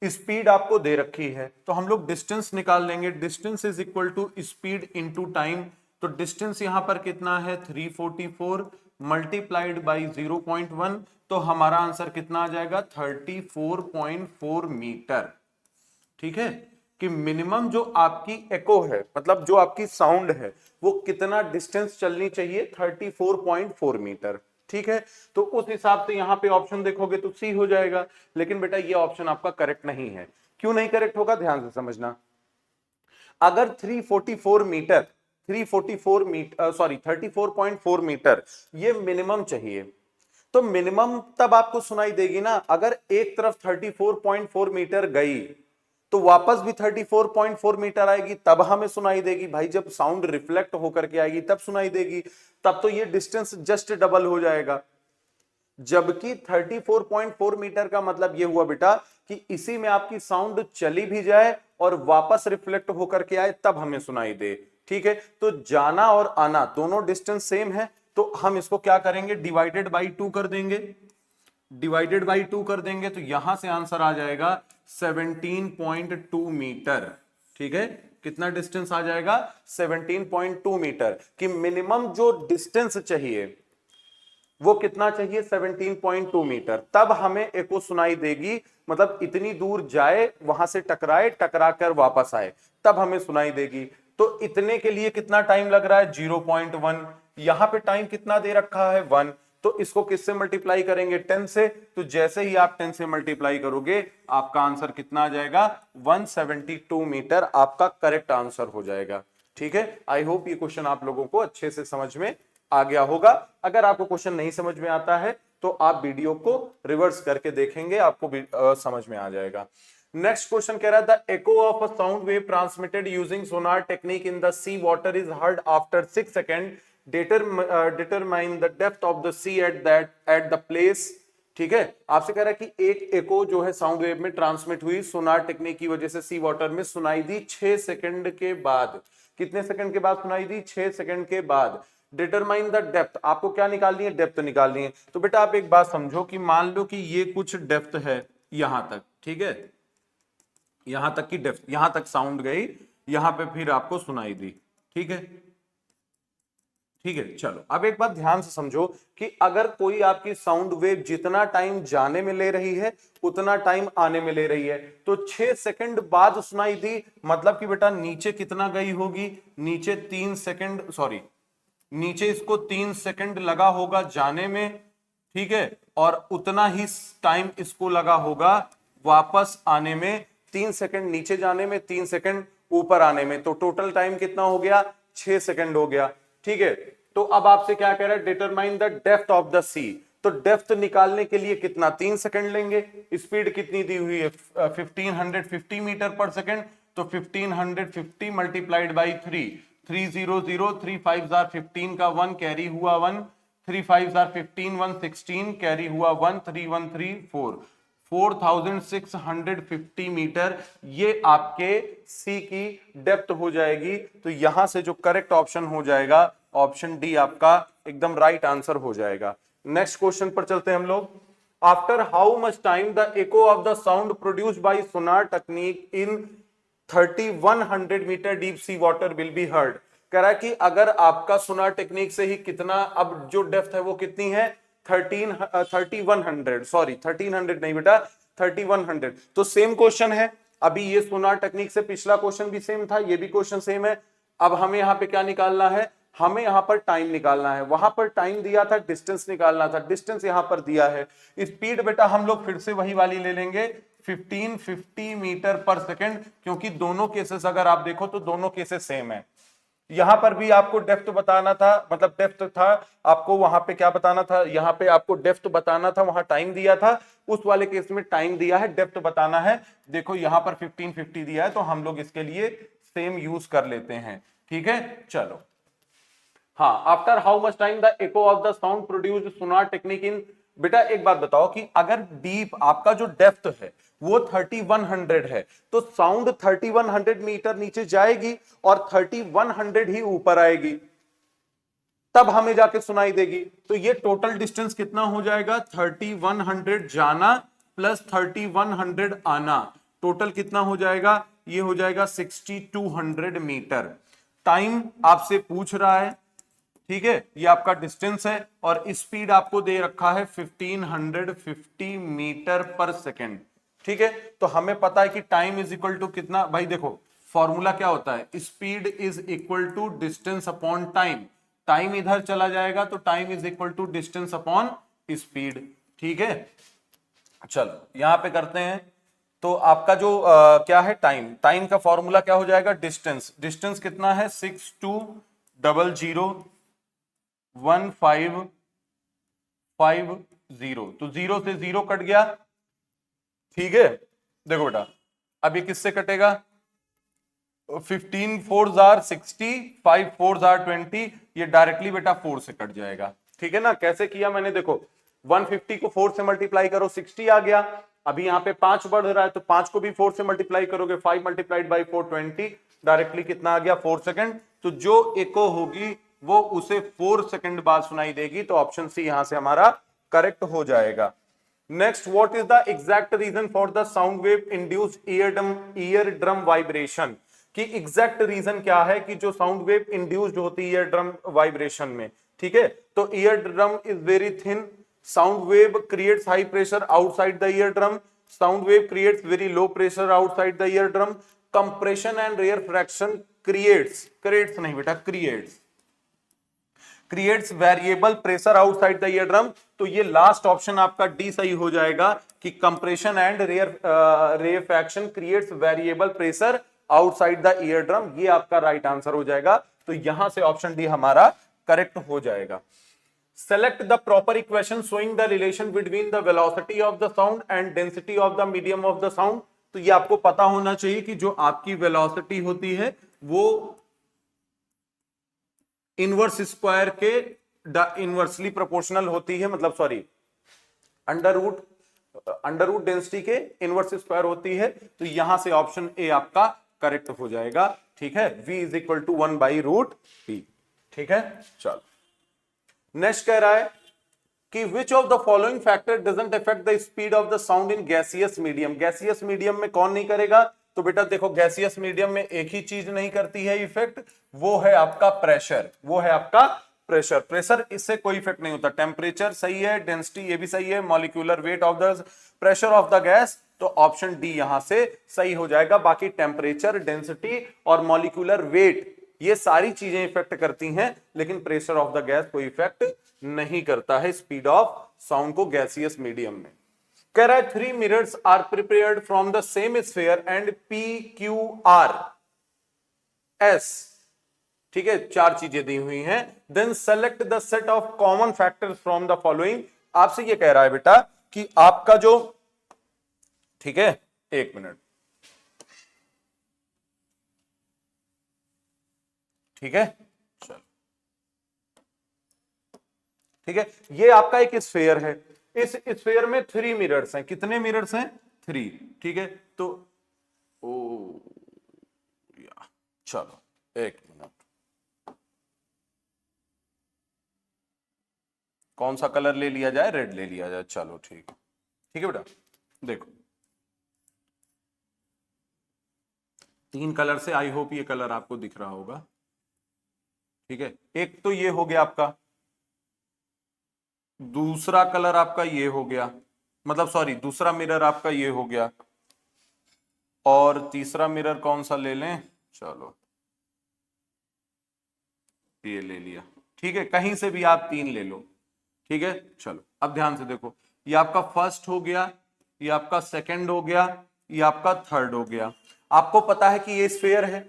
स्पीड आपको दे रखी है, तो हम लोग डिस्टेंस निकाल लेंगे। Distance is equal to speed into time. तो डिस्टेंस यहां पर कितना है? 344 मल्टीप्लाइड बाई 0.1, तो हमारा आंसर कितना आ जाएगा? 34.4 मीटर। ठीक है, कि मिनिमम जो आपकी एको है, मतलब जो आपकी साउंड है, वो कितना डिस्टेंस चलनी चाहिए? 34.4 मीटर। ठीक है, तो उस हिसाब से यहां पे ऑप्शन देखोगे तो सी हो जाएगा। लेकिन बेटा ये ऑप्शन आपका करेक्ट नहीं है। क्यों नहीं करेक्ट होगा? ध्यान से समझना। अगर 344 मीटर 34.4 मीटर ये मिनिमम चाहिए, तो मिनिमम तब आपको सुनाई देगी ना अगर एक तरफ 34.4 मीटर गई तो वापस भी 34.4 मीटर आएगी, तब हमें सुनाई देगी। भाई जब साउंड रिफ्लेक्ट होकर के आएगी तब सुनाई देगी, तब तो ये डिस्टेंस जस्ट डबल हो जाएगा। जबकि 34.4 मीटर का मतलब ये हुआ बेटा कि इसी में आपकी साउंड चली भी जाए और वापस रिफ्लेक्ट होकर के आए तब हमें सुनाई दे। ठीक है, तो जाना और आना दोनों डिस्टेंस सेम है, तो हम इसको क्या करेंगे? डिवाइडेड बाई 2 कर देंगे। डिवाइडेड बाई 2 कर देंगे तो यहां से आंसर आ जाएगा 17.2 मीटर। ठीक है, कितना डिस्टेंस आ जाएगा? 17.2 मीटर। कि मिनिमम जो डिस्टेंस चाहिए वो कितना चाहिए? 17.2 मीटर। तब हमें एको सुनाई देगी, मतलब इतनी दूर जाए, वहां से टकराए, टकरा कर वापस आए, तब हमें सुनाई देगी। तो इतने के लिए कितना टाइम लग रहा है 0.1, यहां पे टाइम कितना दे रखा है 1, तो इसको किससे मल्टीप्लाई करेंगे 10 से, तो जैसे ही आप 10 से मल्टीप्लाई करोगे आपका आंसर कितना आ जाएगा 172 मीटर, आपका करेक्ट आंसर हो जाएगा। ठीक है, आई होप ये क्वेश्चन आप लोगों को अच्छे से समझ में आ गया होगा। अगर आपको क्वेश्चन नहीं समझ में आता है तो आप वीडियो को रिवर्स करके देखेंगे, आपको समझ में आ जाएगा। नेक्स्ट क्वेश्चन कह रहा है the echo of a sound wave transmitted using sonar technique in the sea water is heard after 6 second, determine the depth of the sea at the place। ठीक है, आपसे कह रहा है कि एक एको जो है साउंड वेव में ट्रांसमिट हुई सोनार टेक्निक की वजह से सी वाटर में, सुनाई दी 6 सेकंड के बाद। कितने सेकंड के बाद सुनाई दी 6 सेकंड के बाद। डिटरमाइन द डेप्थ, आपको क्या निकालनी है डेप्थ निकालनी है। तो बेटा आप एक बात समझो कि मान लो कि ये कुछ डेप्थ है यहां तक, ठीक है, यहां तक की डेप्थ, यहां तक साउंड गई, यहां पे फिर आपको सुनाई दी। ठीक है, ठीक है, चलो अब एक बात ध्यान से समझो कि अगर कोई आपकी साउंड वेव जितना टाइम जाने में ले रही है उतना टाइम आने में ले रही है, तो 6 सेकंड बाद सुनाई दी, मतलब कि बेटा नीचे कितना गई होगी, नीचे 3 सेकंड, सॉरी नीचे इसको 3 सेकंड लगा होगा जाने में, ठीक है, और उतना ही टाइम इसको लगा होगा वापस आने में। 3 सेकंड नीचे जाने में, 3 सेकंड ऊपर आने में, तो टोटल टाइम कितना हो गया 6 सेकंड हो गया। ठीक है, तो अब आपसे क्या कह रहा है determine the depth of the sea, तो डेप्थ निकालने के लिए कितना 3 सेकंड लेंगे। स्पीड कितनी दी हुई है 1550 मीटर पर सेकंड, तो 1550 मल्टीप्लाइड बाई 3, 300, 3 5 15 का 1 कैरी हुआ 1, 3 5 15, 1 16 कैरी हुआ 1, 3 1 3 4, 4650 मीटर ये आपके सी की डेप्थ हो जाएगी। तो यहां से जो करेक्ट ऑप्शन हो जाएगा ऑप्शन डी आपका एकदम राइट आंसर हो जाएगा। नेक्स्ट क्वेश्चन पर चलते हैं हम लोग। After how much time the echo of the sound produced by sonar technique in 3100 metre deep sea water will be heard. कह रहा है कि अगर आपका सोनार टेक्निक से ही कितना, अब जो डेप्थ है वो कितनी है 3100, सॉरी 1300 नहीं बेटा 3100। तो सेम क्वेश्चन है, अभी ये सोनार टेक्निक से पिछला क्वेश्चन भी सेम था, ये भी क्वेश्चन सेम है। अब हमें यहां पे क्या निकालना है, हमें यहां पर टाइम निकालना है। वहां पर टाइम दिया था, डिस्टेंस निकालना था, डिस्टेंस यहां पर दिया है। स्पीड बेटा हम लोग फिर से वही वाली ले लेंगे 1550 मीटर पर सेकंड, क्योंकि दोनों केसेस अगर आप देखो तो दोनों केसेस सेम है। यहां पर भी आपको डेप्थ बताना था, मतलब डेप्थ था आपको, वहां पे क्या बताना था, यहां पे आपको डेप्थ बताना था, वहां टाइम दिया था। उस वाले केस में टाइम दिया है, डेप्थ बताना है। देखो यहां पर 1550 दिया है, तो हम लोग इसके लिए सेम यूज कर लेते हैं। ठीक है, चलो हाँ, after how much time the echo of the sound produced Sonar technique इन। बेटा एक बात बताओ कि अगर डीप आपका जो डेप्थ है वो 3100 है, तो साउंड 3100 मीटर नीचे जाएगी और 3100 ही ऊपर आएगी, तब हमें जाके सुनाई देगी। तो ये टोटल डिस्टेंस कितना हो जाएगा 3100 जाना प्लस 3100 आना, टोटल कितना हो जाएगा, ये हो जाएगा 6200 मीटर। टाइम आपसे पूछ रहा है, ठीक है, ये आपका डिस्टेंस है और स्पीड आपको दे रखा है 1550 मीटर पर सेकेंड। ठीक है, तो हमें पता है कि टाइम इज इक्वल टू कितना, भाई देखो फॉर्मूला क्या होता है, speed is equal to distance upon time. Time इधर चला जाएगा तो time is equal to distance upon speed. ठीक है, चलो यहां पे करते हैं। तो आपका जो क्या है टाइम, टाइम का फॉर्मूला क्या हो जाएगा डिस्टेंस, डिस्टेंस कितना है 62001550, तो 0 से 0 कट गया। ठीक है, देखो बेटा अब ये किससे कटेगा, 15 4 जार 60, 5 4 जार 20, ये डायरेक्टली बेटा 4 से कट जाएगा। ठीक है ना, कैसे किया मैंने, देखो 150 को 4 से मल्टीप्लाई करो 60 आ गया। अभी यहाँ पे 5 बढ़ रहा है तो 5 को भी 4 से मल्टीप्लाई करोगे, 5 मल्टीप्लाइड बाई 4 20, डायरेक्टली कितना आ गया 4 सेकंड। तो जो इको होगी वो उसे 4 सेकंड बाद सुनाई देगी, तो ऑप्शन सी यहां से हमारा करेक्ट हो जाएगा। Next, what is the exact reason for the sound wave induced ear drum vibration, कि एग्जैक्ट रीजन क्या है कि जो साउंड वेव इंड्यूस्ड होती है ईयर ड्रम वाइब्रेशन में। ठीक है, तो ear drum is very thin, sound wave creates high pressure outside the ear drum, sound wave creates very low pressure outside the ear drum, compression and rarefaction creates नहीं बेटा, creates variable pressure outside the ear drum. तो ये last option आपका D सही हो जाएगा कि compression and rarefaction creates variable pressure outside the ear drum, ये आपका राइट आंसर हो जाएगा। तो यहां से ऑप्शन डी हमारा करेक्ट हो जाएगा। Select the proper equation showing the relation between the velocity of the sound and density of the medium of the sound. तो ये आपको पता होना चाहिए कि जो आपकी वेलोसिटी होती है वो इनवर्स स्क्वायर के इनवर्सली प्रोपोर्शनल होती है, मतलब सॉरी अंडर रूट डेंसिटी के इनवर्स स्क्वायर होती है। तो यहां से ऑप्शन ए आपका करेक्ट हो जाएगा। ठीक है, v is equal to 1/√p। ठीक है, चलो नेक्स्ट कह रहा है कि विच of the following factor doesn't affect the speed of the sound in gaseous medium. Gaseous medium में कौन नहीं करेगा? तो बेटा देखो, गैसियस मीडियम में एक ही चीज नहीं करती है इफेक्ट, वो है आपका प्रेशर। वो है आपका प्रेशर। प्रेशर इससे कोई इफेक्ट नहीं होता। टेम्परेचर सही है, डेंसिटी ये भी सही है, molecular weight of the pressure of the gas, तो ऑप्शन डी यहां से सही हो जाएगा। बाकी टेम्परेचर, डेंसिटी और मॉलिक्यूलर वेट ये सारी चीजें इफेक्ट करती हैं, लेकिन प्रेशर ऑफ द गैस कोई इफेक्ट नहीं करता है स्पीड ऑफ साउंड को गैसियस मीडियम में। कह रहा है 3 mirrors are prepared from the same sphere and P Q R S. ठीक है, 4 चीजें दी हुई हैं। Then select the set of common factors from the following. आपसे ये कह रहा है बेटा कि आपका जो, ठीक है, 1 मिनट, ठीक है, चलो ठीक है, ये आपका एक स्फीयर है। इस स्फीयर में 3 मिरर्स हैं। कितने मिरर्स हैं? 3। ठीक है, तो चलो 1 मिनट, कौन सा कलर ले लिया जाए? रेड ले लिया जाए। चलो ठीक है, ठीक है बेटा, देखो 3 कलर से, आई होप ये कलर आपको दिख रहा होगा। ठीक है, एक तो ये हो गया आपका, दूसरा कलर आपका ये हो गया, मतलब सॉरी दूसरा मिरर आपका ये हो गया, और तीसरा मिरर कौन सा ले लें? चलो ये ले लिया। ठीक है, कहीं से भी आप 3 ले लो। ठीक है, चलो अब ध्यान से देखो, ये आपका फर्स्ट हो गया, ये आपका सेकंड हो गया, ये आपका थर्ड हो गया। आपको पता है कि ये स्फीयर है,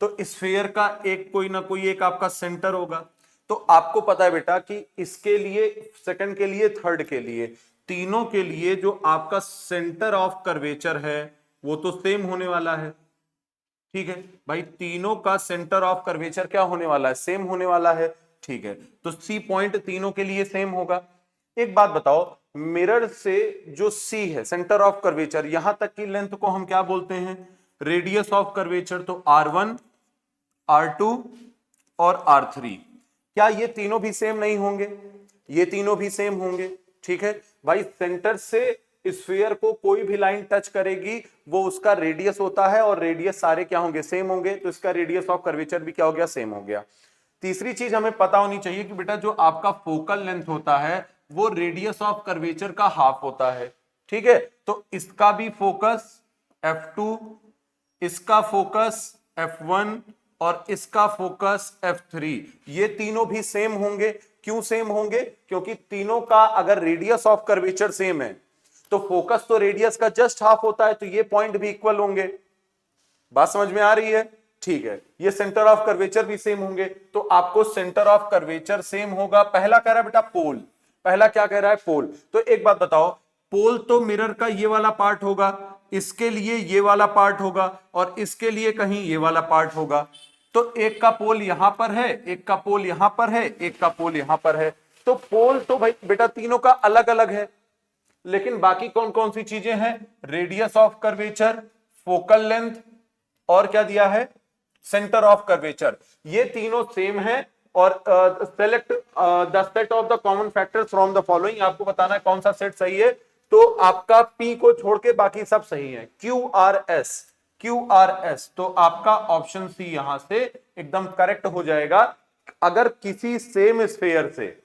तो स्फीयर का एक कोई ना कोई एक आपका सेंटर होगा। तो आपको पता है बेटा कि इसके लिए, सेकंड के लिए, थर्ड के लिए, तीनों के लिए जो आपका सेंटर ऑफ कर्वेचर है वो तो सेम होने वाला है। ठीक है भाई, तीनों का सेंटर ऑफ कर्वेचर क्या होने वाला है? सेम होने वाला है। ठीक है, तो सी पॉइंट तीनों के लिए सेम होगा। एक बात बताओ, मिरर से जो सी है, सेंटर ऑफ कर्वेचर, यहां तक की लेंथ को हम क्या बोलते हैं? Radius of curvature. तो R1, R2 और R3, क्या ये तीनों भी सेम नहीं होंगे? ये तीनों भी सेम होंगे। ठीक है भाई, सेंटर से स्फीयर को कोई भी लाइन टच करेगी वो उसका रेडियस होता है, और रेडियस सारे क्या होंगे? सेम होंगे। तो इसका रेडियस ऑफ कर्वेचर भी क्या हो गया? सेम हो गया। तीसरी चीज हमें पता होनी चाहिए कि बेटा जो आपका फोकल लेंथ होता है वो रेडियस ऑफ कर्वेचर का हाफ होता है। ठीक है, तो इसका भी फोकस F2, इसका फोकस F1 और इसका फोकस F3, ये तीनों भी सेम होंगे। क्यों सेम होंगे? क्योंकि तीनों का अगर रेडियस ऑफ कर्वेचर सेम है तो फोकस तो रेडियस का जस्ट हाफ होता है, तो ये पॉइंट भी इक्वल होंगे। बात समझ में आ रही है? ठीक है, ये सेंटर ऑफ कर्वेचर भी सेम होंगे, तो आपको सेंटर ऑफ कर्वेचर सेम होगा। पहला कह रहा है बेटा पोल, पहला क्या कह रहा है? पोल। तो एक बात बताओ, पोल तो मिरर का ये वाला पार्ट होगा, इसके लिए ये वाला पार्ट होगा, और इसके लिए कहीं ये वाला पार्ट होगा। तो एक का पोल यहां पर है, एक का पोल यहां पर है, एक का पोल यहां पर है। तो पोल तो भाई बेटा तीनों का अलग अलग है, लेकिन बाकी कौन कौन सी चीजें हैं? Radius of curvature, focal length, और क्या दिया है? Centre of curvature. ये तीनों सेम है। और select the set of the common factors from the following. आपको बताना है कौन सा सेट सही है। तो आपका P को छोड़ के बाकी सब सही है। QRS, QRS, तो आपका ऑप्शन सी यहां से एकदम करेक्ट हो जाएगा। अगर किसी सेम स्फीयर से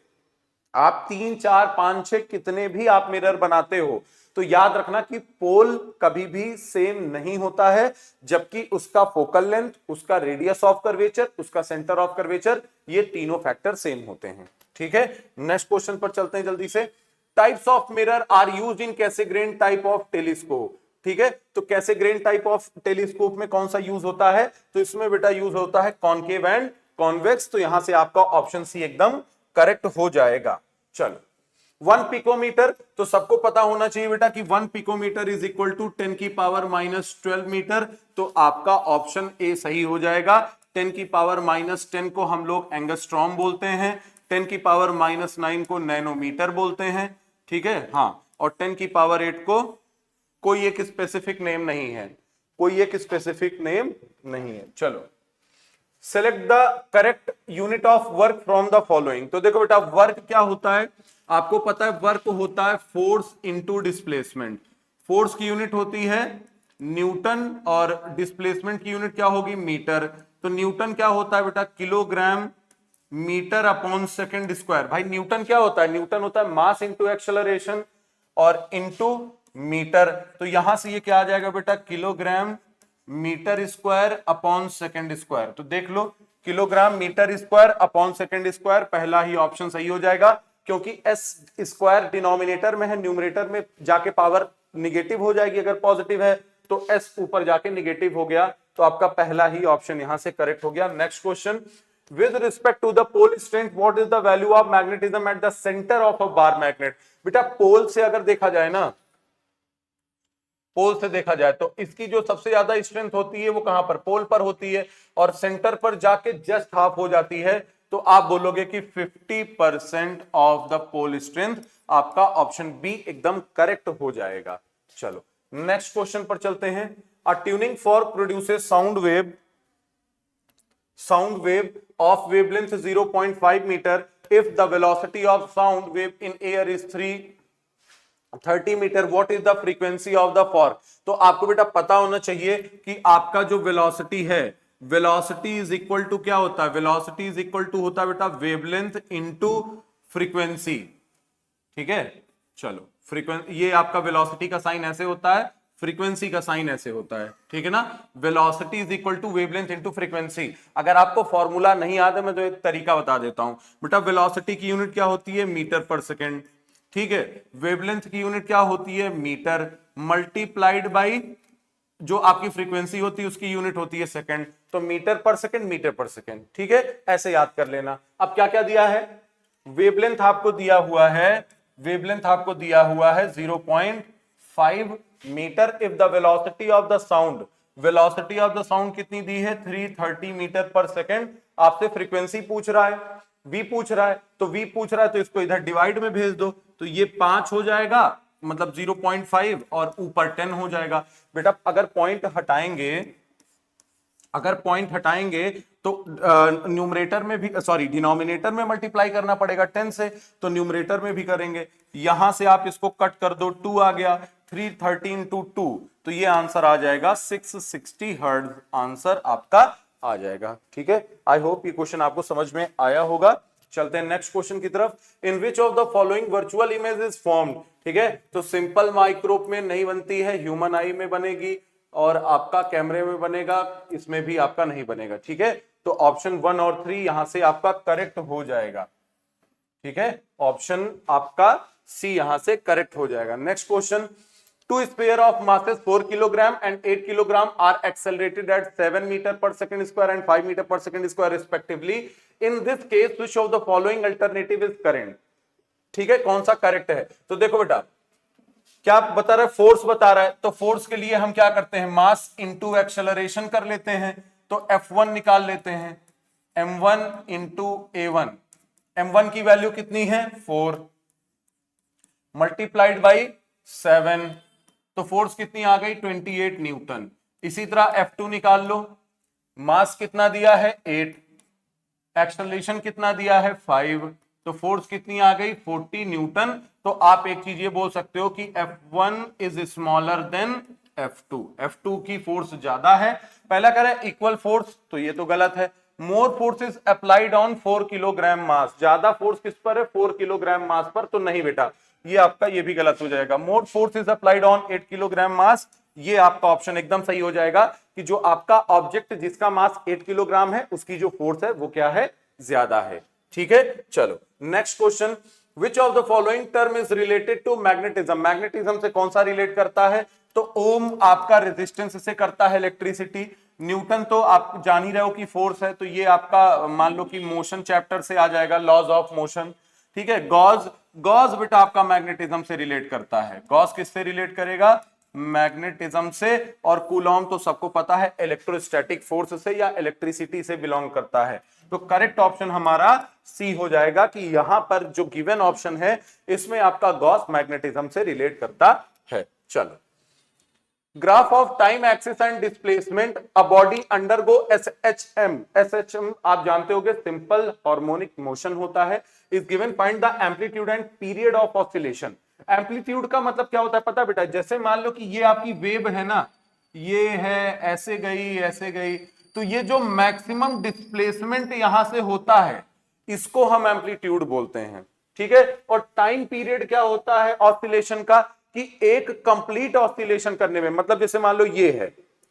आप 3, 4, 5, 6 कितने भी आप मिरर बनाते हो, तो याद रखना कि पोल कभी भी सेम नहीं होता है, जबकि उसका फोकल लेंथ, उसका रेडियस ऑफ कर्वेचर, उसका सेंटर ऑफ कर्वेचर, ये तीनों फैक्टर सेम होते हैं। ठीक है, नेक्स्ट क्वेश्चन पर चलते हैं जल्दी से। Types of mirror are used in Cassegrain type of telescope. ठीक है, तो कैसेग्रेन टाइप ऑफ टेलीस्कोप में कौन सा यूज होता है? तो इसमें बेटा यूज होता है कॉनकेव एंड कॉन्वेक्स। तो यहां से आपका ऑप्शन सी एकदम करेक्ट हो जाएगा। चलो, 1 पिकोमीटर तो सबको पता होना चाहिए बेटा कि 1 पिकोमीटर इज इक्वल टू 10 की पावर -12 मीटर। तो आपका ऑप्शन ए सही हो जाएगा। 10 की पावर -10 को हम लोग एंगस्ट्रॉम बोलते हैं, 10 की पावर -9 को नैनोमीटर बोलते हैं। ठीक है, हाँ, और 10 की पावर 8 को कोई एक स्पेसिफिक नेम नहीं है, कोई एक स्पेसिफिक नेम नहीं है। चलो, select the correct unit of work from the following. तो देखो बेटा, वर्क क्या होता है? आपको पता है वर्क होता है फोर्स इनटू डिस्प्लेसमेंट। फोर्स की यूनिट होती है न्यूटन और डिस्प्लेसमेंट की यूनिट क्या होगी? मीटर। तो न्यूटन क्या होता है बेटा? Kilogram metre upon second square. भाई न्यूटन क्या होता है? न्यूटन होता है मास इंटू एक्सेलरेशन और इंटू मीटर। तो यहां से ये क्या आ जाएगा बेटा? Kilogram metre square upon second square. तो देख लो, kilogram metre square upon second square, पहला ही ऑप्शन सही हो जाएगा, क्योंकि एस स्क्वायर डिनोमिनेटर में है, न्यूमरेटर में जाके पावर निगेटिव हो जाएगी अगर पॉजिटिव है, तो एस ऊपर जाके निगेटिव हो गया। तो आपका पहला ही ऑप्शन यहां से करेक्ट हो गया। Next question, with respect to the pole strength what is the value of magnetism at the centre of a bar magnet. बेटा पोल से अगर देखा जाए ना, पोल से देखा जाए तो इसकी जो सबसे ज्यादा स्ट्रेंथ होती है वो कहां पर? पोल पर होती है, और सेंटर पर जाके जस्ट हाफ हो जाती है। तो आप बोलोगे कि 50% ऑफ द पोल स्ट्रेंथ। आपका ऑप्शन बी एकदम करेक्ट हो जाएगा। चलो, नेक्स्ट क्वेश्चन पर चलते हैं। A tuning fork produces sound wave of wavelength 0.5 meter if the velocity of sound wave in air is 330 meter, what is the frequency of the fork? तो आपको बेटा पता होना चाहिए कि आपका जो वेलोसिटी है, वेलोसिटी इज इक्वल टू क्या होता है? वेलोसिटी इज इक्वल टू होता है बेटा वेवलेंथ इनटू फ्रीक्वेंसी। ठीक है, चलो, फ्रीक्वेंसी, ये आपका वेलोसिटी का साइन ऐसे होता है, फ्रीक्वेंसी का साइन ऐसे होता है। ठीक है ना, velocity is equal to wavelength into frequency. अगर आपको फॉर्मूला नहीं आता, मैं तो एक तरीका बता देता हूं बेटा। वेलोसिटी की यूनिट क्या होती है? मीटर पर सेकेंड। ठीक है, वेवलेंथ की यूनिट क्या होती है? मीटर, मल्टीप्लाइड बाई जो आपकी फ्रीक्वेंसी होती है उसकी यूनिट होती है सेकंड। तो मीटर पर सेकंड, मीटर पर सेकंड। ठीक है, ऐसे याद कर लेना। अब क्या क्या दिया है? वेवलेंथ आपको दिया हुआ है, वेवलेंथ आपको दिया हुआ है 0.5 metre if the velocity of the sound, velocity of the sound कितनी दी है? 330 मीटर पर सेकंड। आपसे फ्रीक्वेंसी पूछ रहा है, वी पूछ रहा है, तो वी पूछ रहा है तो इसको इधर डिवाइड में भेज दो, तो ये 5 हो जाएगा, मतलब 0.5, और ऊपर 10 हो जाएगा। बेटा अगर पॉइंट हटाएंगे, अगर पॉइंट हटाएंगे तो न्यूमरेटर में भी, सॉरी डिनोमिनेटर में मल्टीप्लाई करना पड़ेगा 10 से, तो न्यूमरेटर में भी करेंगे। यहां से आप इसको कट कर दो, 2 आ गया, 313 टू 2, तो ये आंसर आ जाएगा 660 हर्ट्ज, आंसर आपका आ जाएगा। ठीक है, आई होप ये क्वेश्चन आपको समझ में आया होगा। चलते हैं नेक्स्ट क्वेश्चन की तरफ। In which of the following virtual image is formed. ठीक है, तो सिंपल माइक्रोस्कोप में नहीं बनती है, ह्यूमन आई में बनेगी, और आपका कैमरे में बनेगा, इसमें भी आपका नहीं बनेगा। ठीक है, तो ऑप्शन 1 और 3 यहां से आपका करेक्ट हो जाएगा। ठीक है, ऑप्शन आपका सी यहां से करेक्ट हो जाएगा। Next question, two sphere of masses 4 kilogram and 8 kilogram are accelerated at 7 metre पर सेकंड स्क्वायर एंड 5 मीटर पर second square respectively. In this case which of the following alternative is correct. ठीक है, कौन सा correct है? तो देखो बेटा, क्या बता रहा है? फोर्स बता रहा है, तो फोर्स के लिए हम क्या करते हैं? मास इंटू एक्सेलरेशन कर लेते हैं, तो F1 निकाल लेते हैं, M1 इंटू A1। M1 की वैल्यू कितनी है? 4 मल्टीप्लाइड बाई 7, तो फोर्स कितनी आ गई? 28 न्यूटन। इसी तरह F2 निकाल लो, मास कितना दिया है? 8, एक्सेलरेशन कितना दिया है? 5, तो फोर्स कितनी आ गई? 40 न्यूटन। तो आप एक चीज ये बोल सकते हो कि F1 is smaller than F2, F2 की फोर्स ज्यादा है। पहला कह रहा है इक्वल फोर्स, तो ये तो गलत है, more force is applied on 4 kilogram mass, ज्यादा फोर्स किस पर है 4 किलोग्राम मास पर, तो नहीं बेटा ये आपका ये भी गलत हो जाएगा। More force is applied on 8 kilogram mass, ये आपका ऑप्शन एकदम सही हो जाएगा कि जो आपका ऑब्जेक्ट जिसका मास 8 किलोग्राम है उसकी जो फोर्स है वो क्या है, ज्यादा है। ठीक है, चलो next question, which of the following term is related to magnetism, magnetism से कौन सा रिलेट करता है, तो ओम आपका रेजिस्टेंस से करता है इलेक्ट्रिसिटी, न्यूटन तो आप जान ही रहे हो कि फोर्स है, तो ये आपका मान लो कि मोशन चैप्टर से आ जाएगा, लॉज ऑफ मोशन। ठीक है, गॉस, गॉस बेटा आपका मैग्नेटिज्म से रिलेट करता है, गॉस किससे रिलेट करेगा, मैग्नेटिज्म से, और कूलॉम तो सबको पता है इलेक्ट्रोस्टैटिक फोर्स से या इलेक्ट्रिसिटी से बिलोंग करता है। तो करेक्ट ऑप्शन हमारा सी हो जाएगा कि यहां पर जो गिवन ऑप्शन है इसमें आपका गॉस मैग्नेटिज्म से रिलेट करता है। चलो, graph of time axis and displacement a body undergo SHM, SHM आप जानते होंगे सिंपल हार्मोनिक मोशन होता है, is given, find the amplitude and period of oscillation. Amplitude का मतलब क्या होता है पता है बेटा, जैसे मान लो कि ये आपकी वेव है ना, ये है ऐसे गई, तो ये जो मैक्सिमम डिस्प्लेसमेंट यहां से होता है इसको हम एम्पलीट्यूड बोलते हैं। ठीक है, और टाइम पीरियड क्या होता है ऑसिलेशन का, कि एक कंप्लीट ऑसिलेशन करने में, मतलब जैसे मान लो ये है,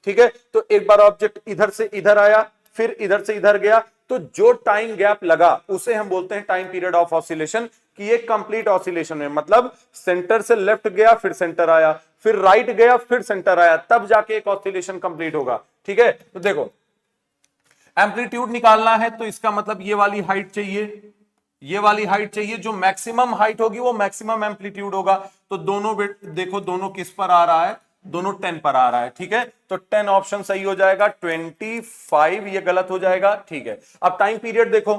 ठीक है, तो एक बार ऑब्जेक्ट इधर से इधर आया, फिर इधर से इधर गया, तो जो टाइम गैप लगा उसे हम बोलते हैं टाइम पीरियड ऑफ ऑसिलेशन, कि एक कंप्लीट ऑसिलेशन में, मतलब सेंटर से लेफ्ट गया फिर सेंटर आया, फिर राइट गया फिर सेंटर आया, तब जाके एक ऑसिलेशन कंप्लीट होगा। ठीक है, तो देखो एम्पलीट्यूड निकालना है तो इसका मतलब ये वाली हाइट चाहिए, ये वाली हाइट चाहिए, जो मैक्सिमम हाइट होगी वो मैक्सिमम एम्पलीट्यूड होगा, तो दोनों देखो दोनों किस पर आ रहा है, दोनों 10 पर आ रहा है। ठीक है, तो 10 ऑप्शन सही हो जाएगा, 25 ये गलत हो जाएगा। ठीक है, अब टाइम पीरियड देखो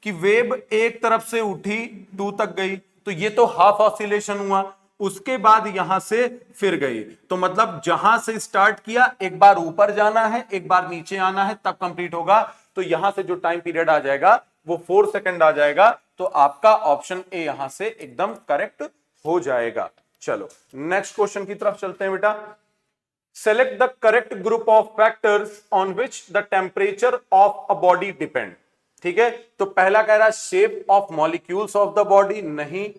कि वेव एक तरफ से उठी 2 तक गई, तो ये तो हाफ ऑसिलेशन हुआ, उसके बाद यहां से फिर गई, तो मतलब जहां से स्टार्ट किया एक बार ऊपर जाना है एक बार नीचे आना है तब कंप्लीट होगा, तो यहां से जो टाइम पीरियड आ जाएगा वो 4 सेकंड आ जाएगा, तो आपका ऑप्शन ए यहां से एकदम करेक्ट हो जाएगा। चलो नेक्स्ट क्वेश्चन की तरफ चलते हैं बेटा, select the correct group of factors on which the temperature of a body depend. ठीक है, तो पहला कह रहा है shape of molecules of the body, नहीं।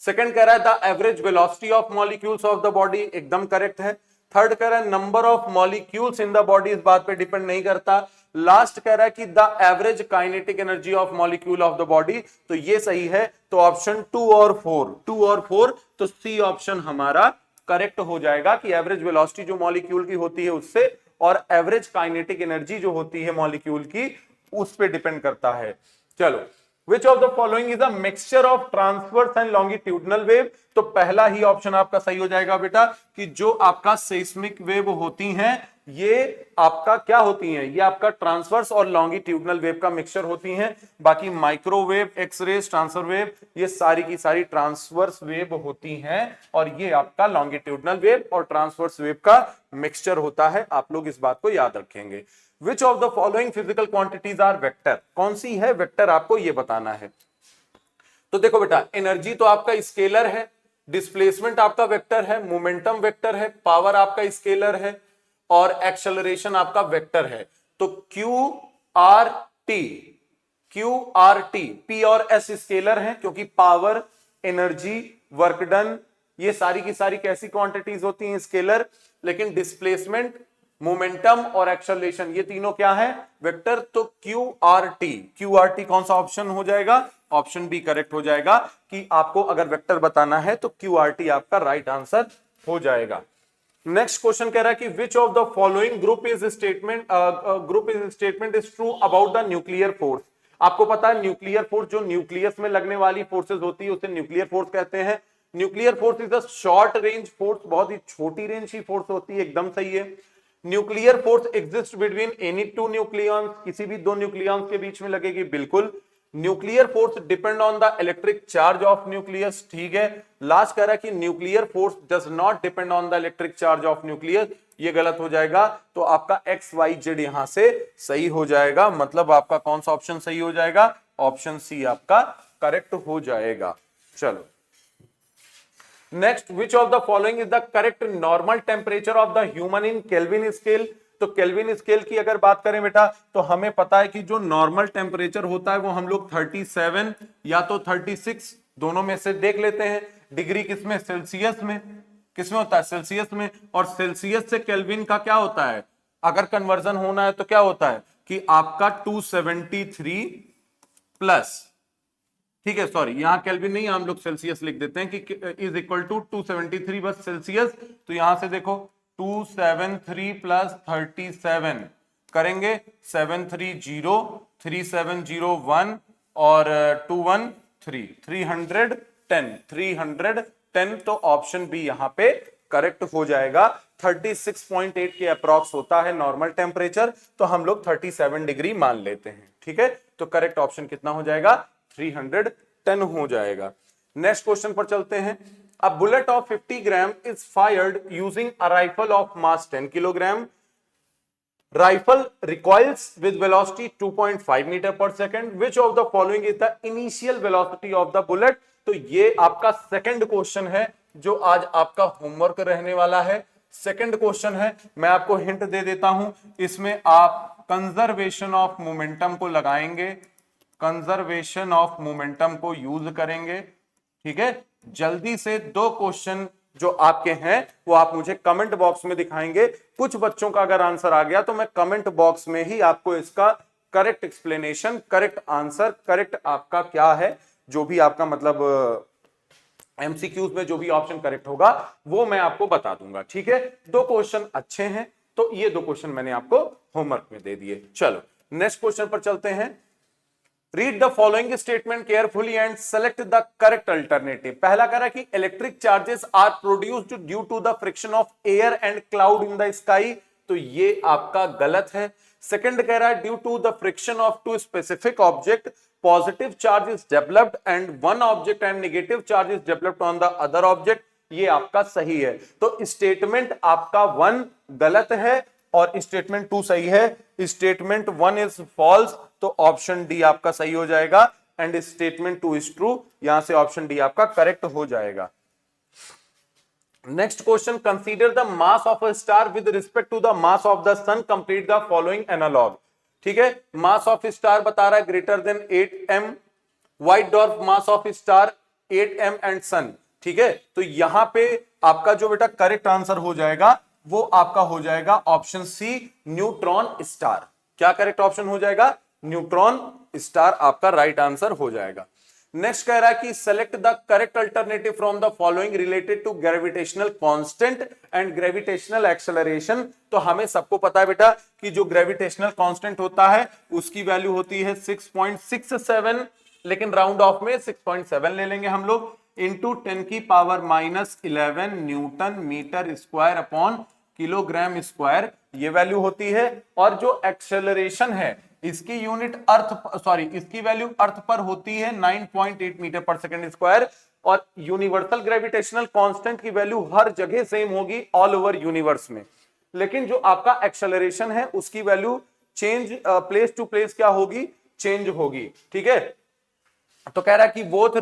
सेकंड कह रहा है the average velocity of molecules of the body, एकदम करेक्ट है। थर्ड कह रहा है number of molecules in the body, इस बात पे डिपेंड नहीं करता। लास्ट कह रहा है कि the average kinetic energy of molecule of the body, तो ये सही है, तो ऑप्शन 2 और 4, तो सी ऑप्शन हमारा करेक्ट हो जाएगा कि एवरेज वेलोसिटी जो मॉलिक्यूल की होती है उससे, और एवरेज काइनेटिक एनर्जी जो होती है मॉलिक्यूल की उस पे डिपेंड करता है। चलो, Which of the following is a mixture of transverse and longitudinal wave? तो पहला ही ऑप्शन आपका सही हो जाएगा बेटा, कि जो आपका सेस्मिक वेव होती हैं ये आपका क्या होती हैं, ये आपका ट्रांसवर्स और लॉन्गिट्यूडनल वेव का मिक्सचर होती हैं। बाकी माइक्रोवेव, एक्सरेज, ट्रांसफर वेव, ये सारी की सारी ट्रांसवर्स वेव होती हैं, और ये आपका लॉन्गिट्यूडनल वेव और ट्रांसवर्स वेव का मिक्सचर होता है। आप लोग इस बात को याद रखेंगे। Which of the following physical quantities are vector? कौन सी है वेक्टर, आपको ये बताना है। तो देखो बेटा, एनर्जी तो आपका स्केलर है, डिस्प्लेसमेंट आपका वेक्टर है, मोमेंटम वेक्टर है, पावर आपका स्केलर है, और एक्सेलरेशन आपका वेक्टर है। तो क्यू टी, पी और एस स्केलर है, क्योंकि पावर, एनर्जी, वर्क डन, ये सारी की सारी कैसी क्वांटिटीज होती हैं, स्केलर। लेकिन डिस्प्लेसमेंट, मोमेंटम और एक्सेलरेशन ये तीनों क्या है, वेक्टर। तो क्यू आर टी कौन सा ऑप्शन हो जाएगा, ऑप्शन बी करेक्ट हो जाएगा, कि आपको अगर वेक्टर बताना है तो क्यू आर टी आपका राइट आंसर हो जाएगा। नेक्स्ट क्वेश्चन कह रहा है कि विच of the following group is statement is true about the nuclear force. आपको पता है न्यूक्लियर फोर्स, जो न्यूक्लियस में लगने वाली फोर्सेज होती है उसे न्यूक्लियर फोर्स कहते हैं। Nuclear force is a short range force, बहुत ही छोटी रेंज की फोर्स होती है, एकदम सही है। Nuclear force exist between any two nucleons, किसी भी दो न्यूक्लियॉन्स के बीच में लगेगी, बिल्कुल। Nuclear force depend on the electric charge of nucleus, ठीक है। लास्ट कह रहा है कि nuclear force does not depend on the electric charge of nucleus, ये गलत हो जाएगा। तो आपका एक्स वाई जेड यहां से सही हो जाएगा, मतलब आपका कौन सा ऑप्शन सही हो जाएगा, ऑप्शन सी आपका करेक्ट हो जाएगा। चलो next, which of the following is the correct normal temperature of the human in kelvin scale. तो केल्विन स्केल की अगर बात करें बेटा, तो हमें पता है कि जो नॉर्मल टेम्परेचर होता है वो हम लोग 37 या तो 36 दोनों में से देख लेते हैं। डिग्री किसमें, सेल्सियस में, किसमें होता है, सेल्सियस में। और सेल्सियस से केल्विन का क्या होता है, अगर कन्वर्जन होना है तो क्या होता है कि आपका 273 प्लस, ठीक है, सॉरी यहां केल्विन नहीं, हम लोग सेल्सियस लिख देते हैं कि इज इक्वल टू 273 बस सेल्सियस। तो यहां से देखो 273 प्लस 37 करेंगे 730 3701 और 213 310 तो ऑप्शन बी यहां पे करेक्ट हो जाएगा। 36.8 के अप्रॉक्स होता है नॉर्मल टेम्परेचर, तो हम लोग 37 डिग्री मान लेते हैं, ठीक है। तो करेक्ट ऑप्शन कितना हो जाएगा, 310 हो जाएगा। नेक्स्ट क्वेश्चन पर चलते हैं। A bullet of 50 gram is fired using a rifle of mass 10 kilogram. Rifle recoils with velocity 2.5 meter per second. Which of the following is the initial velocity of the bullet? तो ये आपका second question है जो आज आपका homework रहने वाला है। सेकंड क्वेश्चन है, मैं आपको हिंट दे देता हूं, इसमें आप कंजर्वेशन ऑफ मोमेंटम को लगाएंगे, कंजर्वेशन ऑफ मोमेंटम को यूज करेंगे, ठीक है। जल्दी से दो क्वेश्चन जो आपके हैं वो आप मुझे कमेंट बॉक्स में दिखाएंगे। कुछ बच्चों का अगर आंसर आ गया तो मैं कमेंट बॉक्स में ही आपको इसका correct explanation, correct answer, correct आपका क्या है, जो भी आपका मतलब एमसीक्यूज में जो भी ऑप्शन करेक्ट होगा वो मैं आपको बता दूंगा, ठीक है। दो क्वेश्चन अच्छे हैं, तो ये दो क्वेश्चन मैंने आपको होमवर्क में दे दिए। चलो नेक्स्ट क्वेश्चन पर चलते हैं। Read the following statement carefully and select the correct alternative. पहला कह रहा है कि electric charges are produced due to the friction of air and cloud in the sky, तो ये आपका गलत है। सेकंड कह रहा है due to the friction of two specific object positive charge is developed and one object and negative charge is developed on the other object, ये आपका सही है। तो स्टेटमेंट आपका 1 गलत है और स्टेटमेंट 2 सही है। स्टेटमेंट 1 इज फॉल्स, तो ऑप्शन डी आपका सही हो जाएगा एंड स्टेटमेंट 2 इज ट्रू, यहां से ऑप्शन डी आपका करेक्ट हो जाएगा। Next question, consider the mass of a star with respect to the mass of the sun, complete the following analog, ठीक है। मास ऑफ स्टार बता रहा है greater than 8m, white dwarf mass of star 8m and sun, ठीक है। तो यहां पे आपका जो बेटा करेक्ट आंसर हो जाएगा वो आपका हो जाएगा ऑप्शन सी, न्यूट्रॉन स्टार। क्या करेक्ट ऑप्शन हो जाएगा, न्यूट्रॉन स्टार आपका राइट आंसर हो जाएगा। नेक्स्ट कह रहा है कि select the correct alternative from the following related to gravitational constant and gravitational acceleration. तो हमें सबको पता है बेटा कि जो ग्रेविटेशनल कांस्टेंट होता है उसकी वैल्यू होती है 6.67, लेकिन राउंड ऑफ में 6.7 ले लेंगे हम लोग, इंटू 10 की power -11 newton metre square upon kilogram square, ये वैल्यू होती है। और जो एक्सेलरेशन है इसकी यूनिट अर्थ, सॉरी इसकी वैल्यू अर्थ पर होती है 9.8 मीटर पर सेकंड स्क्वायर, और यूनिवर्सल ग्रेविटेशनल कांस्टेंट की वैल्यू हर जगह सेम होगी ऑल ओवर यूनिवर्स में, लेकिन जो आपका एक्सेलरेशन है उसकी value change place to place क्या होगी, चेंज होगी, ठीक है। तो कह रहा है कि बोथ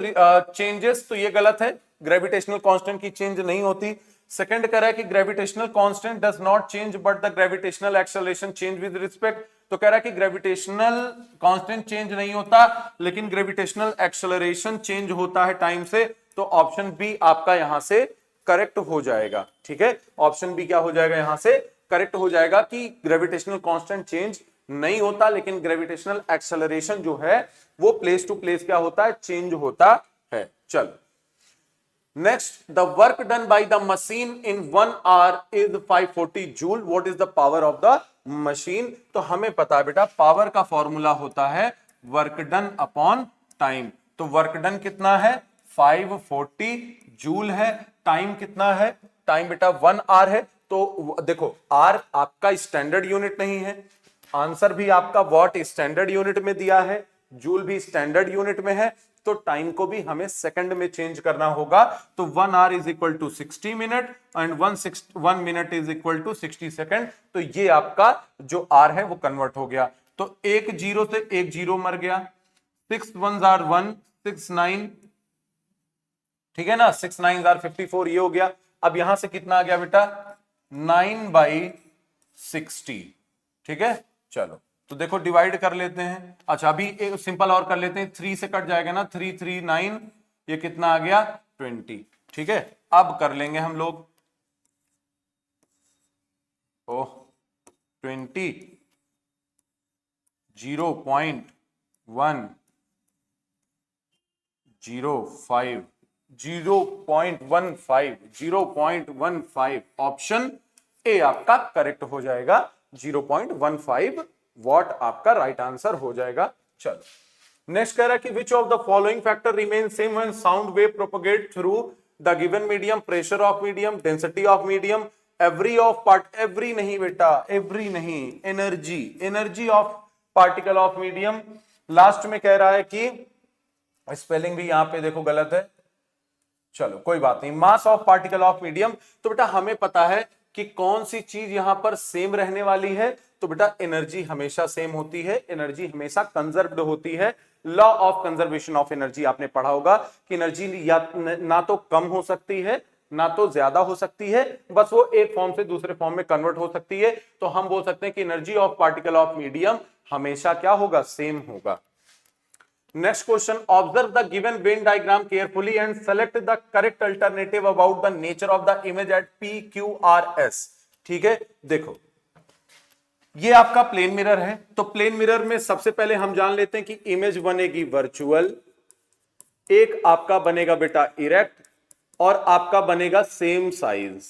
चेंजेस, तो ये गलत है, ग्रेविटेशनल कांस्टेंट की चेंज नहीं होती। सेकंड कह रहा है कि gravitational constant does not change but the gravitational acceleration change with respect, तो कह रहा है कि ग्रेविटेशनल कांस्टेंट चेंज नहीं होता लेकिन ग्रेविटेशनल एक्सेलरेशन चेंज होता है टाइम से, तो ऑप्शन बी आपका यहां से करेक्ट हो जाएगा, ठीक है। ऑप्शन बी क्या हो जाएगा, यहां से करेक्ट हो जाएगा कि ग्रेविटेशनल कांस्टेंट चेंज नहीं होता लेकिन ग्रेविटेशनल एक्सेलरेशन जो है वो प्लेस टू प्लेस क्या होता है, चेंज होता है। चलो next, the work done by the machine in 1 hour is 540 joule, what is the power of the machine. तो हमें पता है बेटा पावर का फॉर्मूला होता है वर्क डन अपॉन टाइम, तो वर्क डन कितना है 540 जूल है, टाइम कितना है, टाइम बेटा 1 आवर है। तो देखो आर आपका स्टैंडर्ड यूनिट नहीं है, आंसर भी आपका वॉट स्टैंडर्ड यूनिट में दिया है, जूल भी स्टैंडर्ड यूनिट में है, तो टाइम को भी हमें सेकंड में चेंज करना होगा। तो 1 hour is equal to 60 minute and 1 minute is equal to 60 second, तो ये आपका जो आर है वो कन्वर्ट हो गया। तो एक जीरो से एक जीरो मर गया, 6 1 आर 1 6 9, ठीक है ना, 6 9 आर 54, ये हो गया। अब यहां से कितना आ गया बेटा 9/54 60। ठीक है, चलो तो देखो डिवाइड कर लेते हैं। अच्छा अभी एक सिंपल और कर लेते हैं, 3 से कट जाएगा ना, 3 3 9, ये कितना आ गया 20। ठीक है, अब कर लेंगे हम लोग, ओह 20 0.1 0.15 0.15 ऑप्शन ए आपका करेक्ट हो जाएगा। 0.15 वॉट आपका राइट आंसर हो जाएगा। चलो नेक्स्ट कह रहा है कि विच of the following factor remain same when sound wave propagate through the given medium, pressure of medium, density of medium, every of part, every नहीं बेटा, एवरी नहीं, energy, energy of particle of medium. Last में कह रहा है कि spelling भी यहां पे देखो गलत है, चलो कोई बात नहीं, mass of particle of medium. तो बेटा हमें पता है कि कौन सी चीज यहां पर सेम रहने वाली है, तो बेटा एनर्जी हमेशा सेम होती है, एनर्जी हमेशा कंजर्व्ड होती है। Law of conservation of energy आपने पढ़ा होगा कि एनर्जी या ना तो कम हो सकती है ना तो ज्यादा हो सकती है, बस वो एक फॉर्म से दूसरे फॉर्म में कन्वर्ट हो सकती है। तो हम बोल सकते हैं कि energy of particle of medium हमेशा क्या होगा, सेम होगा। Next question, observe the given Venn diagram carefully and select the correct alternative about the nature of the image at P Q R S. ठीक है, देखो ये आपका प्लेन मिरर है, तो प्लेन मिरर में सबसे पहले हम जान लेते हैं कि इमेज बनेगी वर्चुअल, एक आपका बनेगा बेटा इरेक्ट, और आपका बनेगा सेम साइज।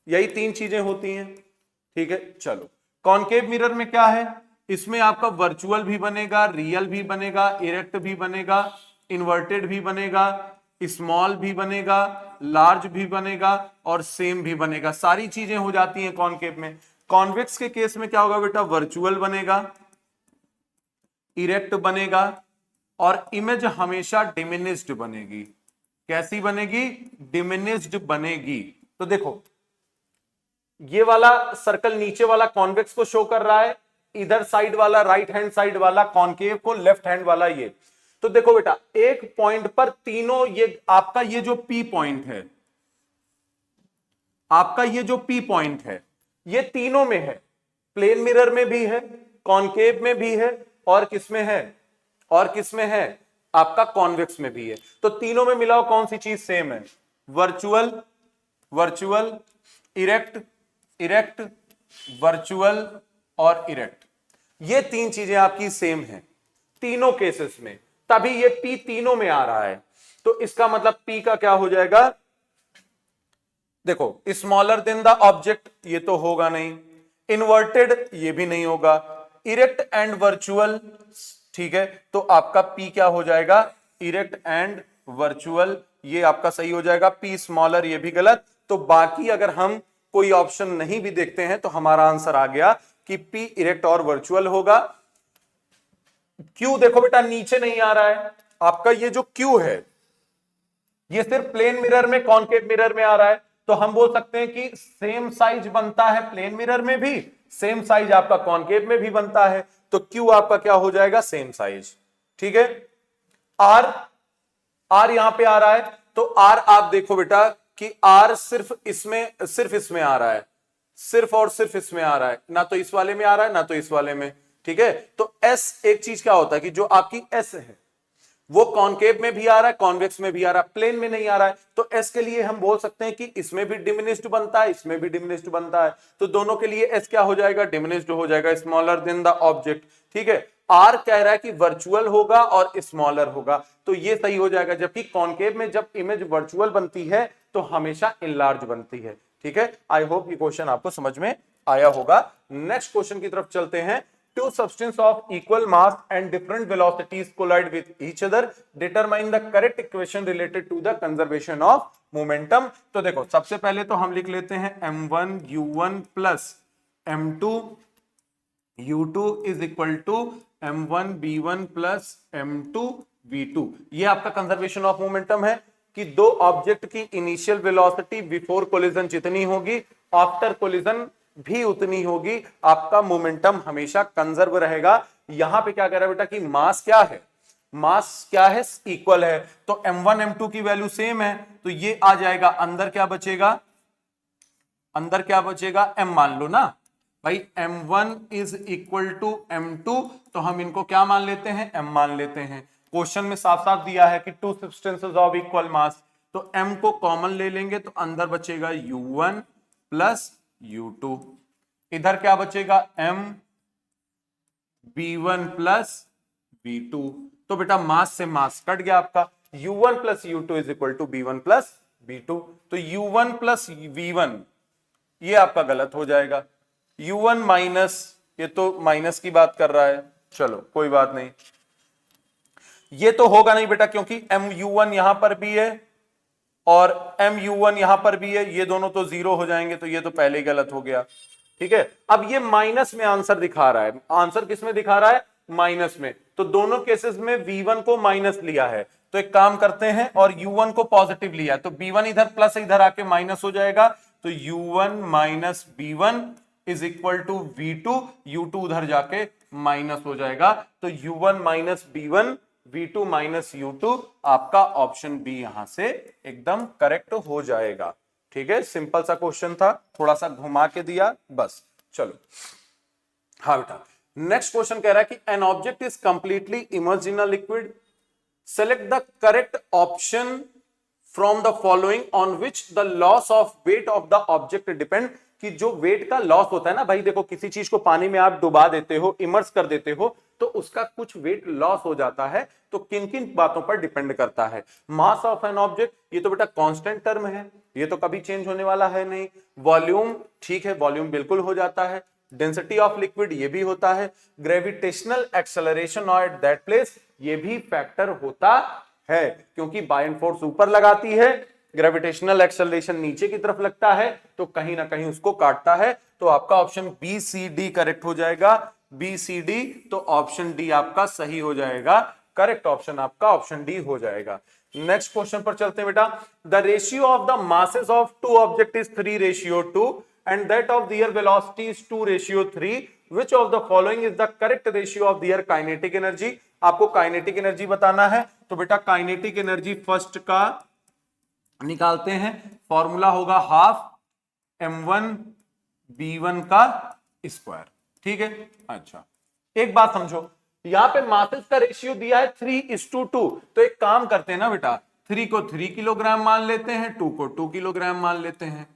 यही 3 चीजें होती हैं। ठीक है, चलो कॉनकेव मिरर में क्या है, इसमें आपका वर्चुअल भी बनेगा, रियल भी बनेगा, इरेक्ट भी बनेगा, इन्वर्टेड भी बनेगा, स्मॉल भी बनेगा, लार्ज भी बनेगा और सेम भी बनेगा। सारी चीजें हो जाती हैं कॉनकेव में। कॉन्वेक्स के केस में क्या होगा बेटा, वर्चुअल बनेगा, इरेक्ट बनेगा और इमेज हमेशा डिमिनिश्ड बनेगी। कैसी बनेगी, डिमिनिश्ड बनेगी। तो देखो ये वाला सर्कल नीचे वाला कॉन्वेक्स को शो कर रहा है, इधर साइड वाला राइट हैंड साइड वाला कॉनकेव को, लेफ्ट हैंड वाला ये। तो देखो बेटा एक पॉइंट पर तीनों, ये आपका ये जो पी पॉइंट है, आपका ये जो पी पॉइंट है ये तीनों में है, प्लेन मिरर में भी है, कॉनकेव में भी है और किसमें है, और किसमें है, आपका कॉन्वेक्स में भी है। तो तीनों में मिलाओ कौन सी चीज सेम है, virtual, virtual, erect, erect, virtual और इरेक्ट। ये 3 चीजें आपकी सेम हैं तीनों केसेस में, तभी ये P तीनों में आ रहा है। तो इसका मतलब P का क्या हो जाएगा, देखो स्मॉलर देन द ऑब्जेक्ट, ये तो होगा नहीं, इन्वर्टेड ये भी नहीं होगा, इरेक्ट एंड वर्चुअल। ठीक है, तो आपका P क्या हो जाएगा, इरेक्ट एंड वर्चुअल, ये आपका सही हो जाएगा। P स्मॉलर ये भी गलत। तो बाकी अगर हम कोई ऑप्शन नहीं भी देखते हैं तो हमारा आंसर आ गया कि P इरेक्ट और वर्चुअल होगा। Q देखो बेटा नीचे नहीं आ रहा है, आपका ये जो Q है ये सिर्फ प्लेन मिरर में, कॉनकेव मिरर में आ रहा है। तो हम बोल सकते हैं कि सेम साइज बनता है प्लेन मिरर में भी, सेम साइज आपका कॉनकेव में भी बनता है। तो Q आपका क्या हो जाएगा, सेम साइज। ठीक है, R यहां पे आ रहा है, तो R आप देखो बेटा कि R सिर्फ इसमें आ रहा है, सिर्फ और सिर्फ इसमें आ रहा है, ना तो इस वाले में आ रहा है ना तो इस वाले में। ठीक है, तो S एक चीज क्या होता है कि जो आपकी S है वो कॉनकेव में भी आ रहा है, कॉन्वेक्स में भी आ रहा है, प्लेन में नहीं आ रहा है। तो S के लिए हम बोल सकते हैं कि इसमें भी डिमिनिश्ड बनता है, इसमें भी डिमिनिश्ड बनता है। तो दोनों के लिए S क्या हो जाएगा, डिमिनिश्ड हो जाएगा, स्मॉलर देन द ऑब्जेक्ट। ठीक है, R कह रहा है कि वर्चुअल होगा और स्मॉलर होगा, तो ये सही हो जाएगा। जबकि कॉनकेव में जब इमेज वर्चुअल बनती है तो हमेशा इनलार्ज बनती है। ठीक है, आई होप ये क्वेश्चन आपको समझ में आया होगा। नेक्स्ट क्वेश्चन की तरफ चलते हैं। Two substances of equal mass and different velocities collide with each other. Determine the correct equation related to the conservation of momentum. तो देखो सबसे पहले तो हम लिख लेते हैं m1 u1 plus m2 u2 is equal to m1 b1 plus m2 v2। ये आपका कंजर्वेशन ऑफ मोमेंटम है कि दो ऑब्जेक्ट की इनिशियल वेलोसिटी बिफोर कोलिजन जितनी होगी, आफ्टर कोलिजन भी उतनी होगी, आपका मोमेंटम हमेशा कंजर्व रहेगा। यहां पे क्या कह रहा है बेटा कि मास क्या है, मास क्या है, इक्वल है। तो m1 m2 की वैल्यू सेम है, तो ये आ जाएगा, अंदर क्या बचेगा, अंदर क्या बचेगा, m मान लो ना, भाई m1 is equal to m2, तो हम इनको क्या मान लेते हैं, m मान लेते हैं। क्वेश्चन में साफ साफ दिया है कि टू सब्सटेंसेस ऑफ इक्वल मास, तो m को कॉमन ले लेंगे तो अंदर बचेगा u1 प्लस u2, इधर क्या बचेगा m v1 प्लस v2, तो बेटा मास से मास कट गया आपका, u1 plus u2 is equal to b1 plus b2, तो u1 प्लस v1 ये आपका गलत हो जाएगा, u1 माइनस, ये तो माइनस की बात कर रहा है, चलो कोई बात नहीं, ये तो होगा नहीं बेटा क्योंकि mu1 यहां पर भी है और mu1 यहां पर भी है, ये दोनों तो जीरो हो जाएंगे, तो ये तो पहले ही गलत हो गया। ठीक है, अब ये माइनस में आंसर दिखा रहा है, आंसर किस में दिखा रहा है, माइनस में, तो दोनों केसेस में v1 को माइनस लिया है, तो एक काम करते हैं और u1 को पॉजिटिव लिया, तो b1 इधर प्लस इधर आके माइनस हो जाएगा, तो u1 minus b1 is equal to v2, u2 उधर जाके माइनस हो जाएगा, तो u1 minus b1 v2 minus u2 आपका ऑप्शन बी यहां से एकदम करेक्ट हो जाएगा। ठीक है, सिंपल सा क्वेश्चन था, थोड़ा सा घुमा के दिया बस। चलो हाँ बेटा, नेक्स्ट क्वेश्चन कह रहा है कि N object is completely immersed in a liquid, select the correct option from the following on which the loss of weight of the object depend, कि जो वेट का लॉस होता है ना भाई, देखो किसी चीज को पानी में आप डुबा देते हो, इमर्स कर देते हो, तो उसका कुछ वेट लॉस हो जाता है, तो किन किन बातों पर डिपेंड करता है। मास ऑफ एन ऑब्जेक्ट, ये तो बेटा कांस्टेंट टर्म है, ये तो कभी चेंज होने वाला है नहीं। वॉल्यूम, ठीक है वॉल्यूम बिल्कुल हो जाता है। डेंसिटी ऑफ लिक्विड, ये भी होता है। Gravitational acceleration at that place, ये भी फैक्टर होता है, क्योंकि बायन फोर्स ऊपर लगाती है, ग्रेविटेशनल एक्सेलरेशन नीचे की तरफ लगता है, तो कहीं ना कहीं उसको काटता है, तो आपका option B C D correct हो जाएगा, बी सी डी, तो ऑप्शन डी आपका सही हो जाएगा, करेक्ट ऑप्शन आपका ऑप्शन डी हो जाएगा। नेक्स्ट क्वेश्चन पर चलते हैं बेटा, the ratio of the masses of two object is 3:2 and that of their velocity is 2:3, which of the following is the correct ratio of their kinetic energy। आपको kinetic energy बताना है, तो बेटा kinetic energy first का निकालते हैं, formula होगा half m1 b1 का स्क्वायर। ठीक है, अच्छा एक बात समझो, यहां पे मासेस का रेशियो दिया है 3:2, तो एक काम करते हैं ना बेटा, 3 को 3 किलोग्राम मान लेते हैं, 2 को 2 किलोग्राम मान लेते हैं।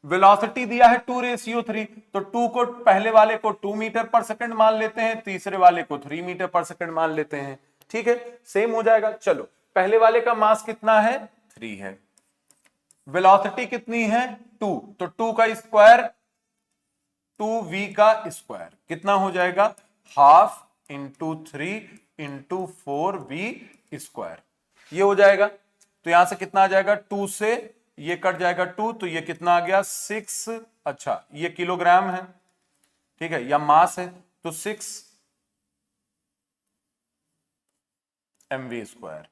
वेलोसिटी दिया है 2:3, तो 2 को पहले वाले को 2 मीटर पर सेकंड मान लेते हैं, तीसरे वाले को 3 मीटर पर सेकंड मान लेते हैं। ठीक है, सेम हो जाएगा। चलो पहले वाले का मास कितना है, 3 है, वेलोसिटी कितनी है 2, तो 2 का स्क्वायर 2v का स्क्वायर कितना हो जाएगा, half into 3 into 4v square, ये हो जाएगा। तो यहां से कितना आ जाएगा, 2 से ये कट जाएगा 2, तो ये कितना आ गया 6, अच्छा ये किलोग्राम है, ठीक है, या मास है, तो 6 mv स्क्वायर,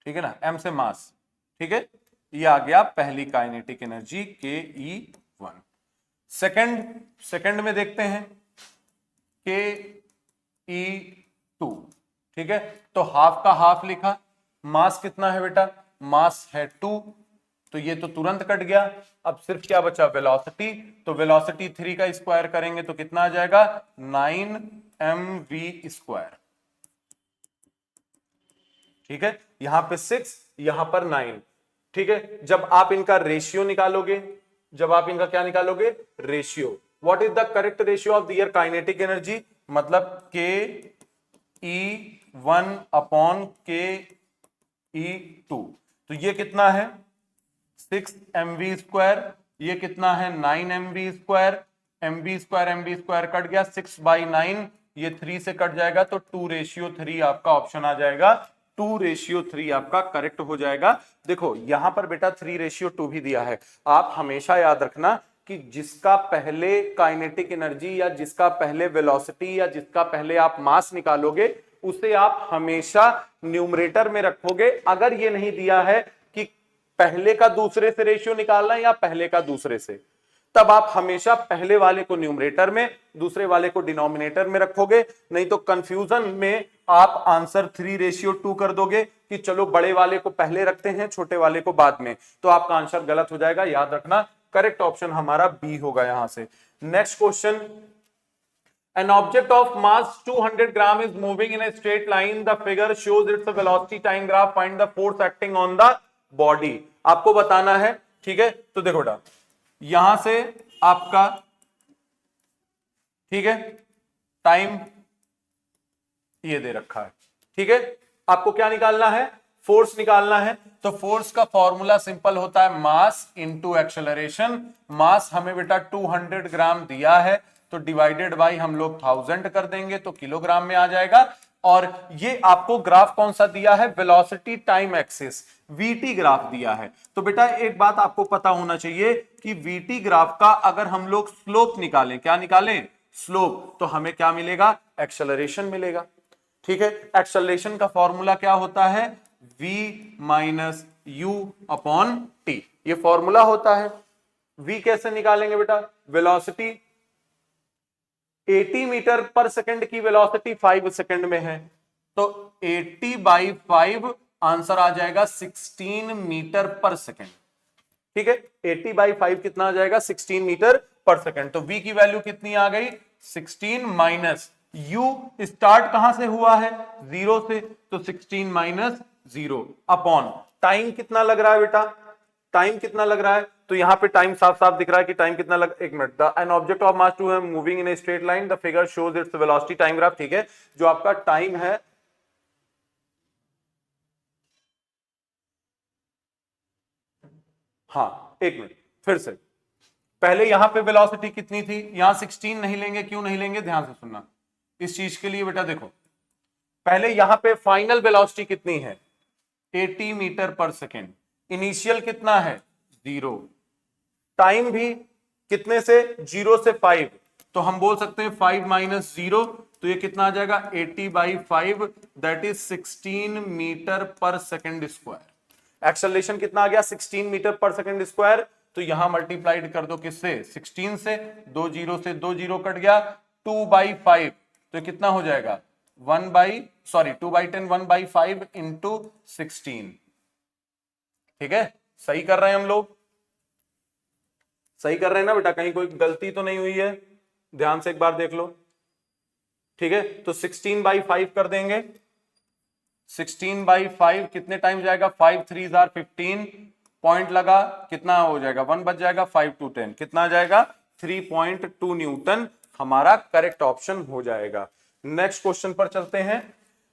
ठीक है ना, m से मास, ठीक है, ये आ गया पहली काइनेटिक एनर्जी ke1। सेकंड में देखते हैं ke2, ठीक है, तो हाफ का हाफ लिखा, मास कितना है बेटा, मास है 2, तो ये तो तुरंत कट गया। अब सिर्फ क्या बचा, वेलोसिटी, तो वेलोसिटी 3 का स्क्वायर करेंगे तो कितना आ जाएगा, 9 mv स्क्वायर। ठीक है, यहां पे 6, यहां पर 9, ठीक है। जब आप इनका रेशियो निकालोगे, जब आप इनका क्या निकालोगे, ratio, what is the correct ratio of their kinetic energy, मतलब ke1 अपॉन ke2, तो ये कितना है 6 mv स्क्वायर, ये कितना है 9 mv square, mv square cut गया, 6/9, ये 3 से कट जाएगा, तो 2:3 आपका ऑप्शन आ जाएगा, 2:3 आपका करेक्ट हो जाएगा। देखो यहां पर बेटा 3:2 भी दिया है, आप हमेशा याद रखना कि जिसका पहले काइनेटिक एनर्जी या जिसका पहले वेलोसिटी या जिसका पहले आप मास निकालोगे, उसे आप हमेशा न्यूमरेटर में रखोगे। अगर ये नहीं दिया है कि पहले का दूसरे से रेशियो निकालना है या पहले का दूसरे से, तब आप हमेशा पहले वाले को न्यूमरेटर में, दूसरे वाले को डिनोमिनेटर में रखोगे, नहीं तो कंफ्यूजन में आप आंसर 3:2 कर दोगे कि चलो बड़े वाले को पहले रखते हैं, छोटे वाले को बाद में, तो आपका आंसर गलत हो जाएगा। याद रखना करेक्ट ऑप्शन हमारा बी होगा यहां से। Next question, an object of mass 200 gram is moving in a straight line, the figure shows its velocity time graph, find the force acting on the body। आपको बताना है, ठीक है। तो देखो बेटा, यहां से आपका, ठीक है, टाइम ये दे रखा है, ठीक है। आपको क्या निकालना है, फोर्स निकालना है। तो फोर्स का फॉर्मूला सिंपल होता है मास इनटू एक्सेलरेशन। मास हमें बेटा 200 ग्राम दिया है, तो डिवाइडेड बाई हम लोग 1000 कर देंगे तो किलोग्राम में आ जाएगा। और ये आपको ग्राफ कौन सा दिया है, velocity time axis, VT graph दिया है। तो बेटा एक बात आपको पता होना चाहिए कि वीटी ग्राफ का अगर हम लोग स्लोप निकालें, क्या निकालें, स्लोप, तो हमें क्या मिलेगा, एक्सेलरेशन मिलेगा, ठीक है। एक्सेलरेशन का फॉर्मूला क्या होता है, v minus u upon T, ये फॉर्मूला होता है। v कैसे निकालेंगे बेटा, वेलोसिटी 80 मीटर पर सेकंड की वेलोसिटी 5 सेकंड में है, तो 80 बाई 5 आंसर आ जाएगा 16 मीटर पर सेकंड, ठीक है। 80 बाई 5 कितना आ जाएगा, 16 मीटर पर सेकंड। तो v की वैल्यू कितनी आ गई, 16 माइनस u स्टार्ट कहां से हुआ है, 0 से, तो 16 माइनस 0 अपॉन टाइम कितना लग रहा है बेटा, टाइम कितना लग रहा है, तो यहां पे टाइम साफ साफ दिख रहा है कि टाइम कितना लग, एक minute, an object of mass 2 है moving in a straight line, the figure shows its velocity time graph, ठीक है। जो आपका टाइम है, हाँ एक मिनट फिर से, पहले यहां पे वेलोसिटी कितनी थी, यहां 16 नहीं लेंगे, क्यों नहीं लेंगे, ध्यान से सुनना इस चीज के लिए बेटा। देखो पहले यहां पे फाइनल वेलोसिटी कितनी है, 80 मीटर पर सेकेंड, इनिशियल कितना है, 0, टाइम भी कितने से, 0 से 5, तो हम बोल सकते हैं 5 माइनस 0, तो ये कितना आ जाएगा, 80 बाई 5, दैट इज 16 मीटर पर सेकेंड स्क्वायर। एक्सेलरेशन कितना आ गया, 16 मीटर पर सेकेंड स्क्वायर, तो यहां मल्टीप्लाइड कर दो किससे, 16 से, 2 जीरो से 2 जीरो कट गया, 2 बाई 5, तो कितना हो जाएगा, 1 by, sorry 2 by 10, 1 by 5 into 16, ठीक है। सही कर रहे हैं हम लोग, सही कर रहे हैं ना बेटा, कहीं कोई गलती तो नहीं हुई है, ध्यान से एक बार देख लो, ठीक है। तो 16 बाई 5 कर देंगे, 16 बाई 5 कितने टाइम जाएगा, 5 3 जार 15, पॉइंट लगा, कितना हो जाएगा, 1 बच जाएगा, 5 टू 10 कितना आ जाएगा, 3.2 न्यूटन हमारा करेक्ट ऑप्शन हो जाएगा। नेक्स्ट क्वेश्चन पर चलते हैं।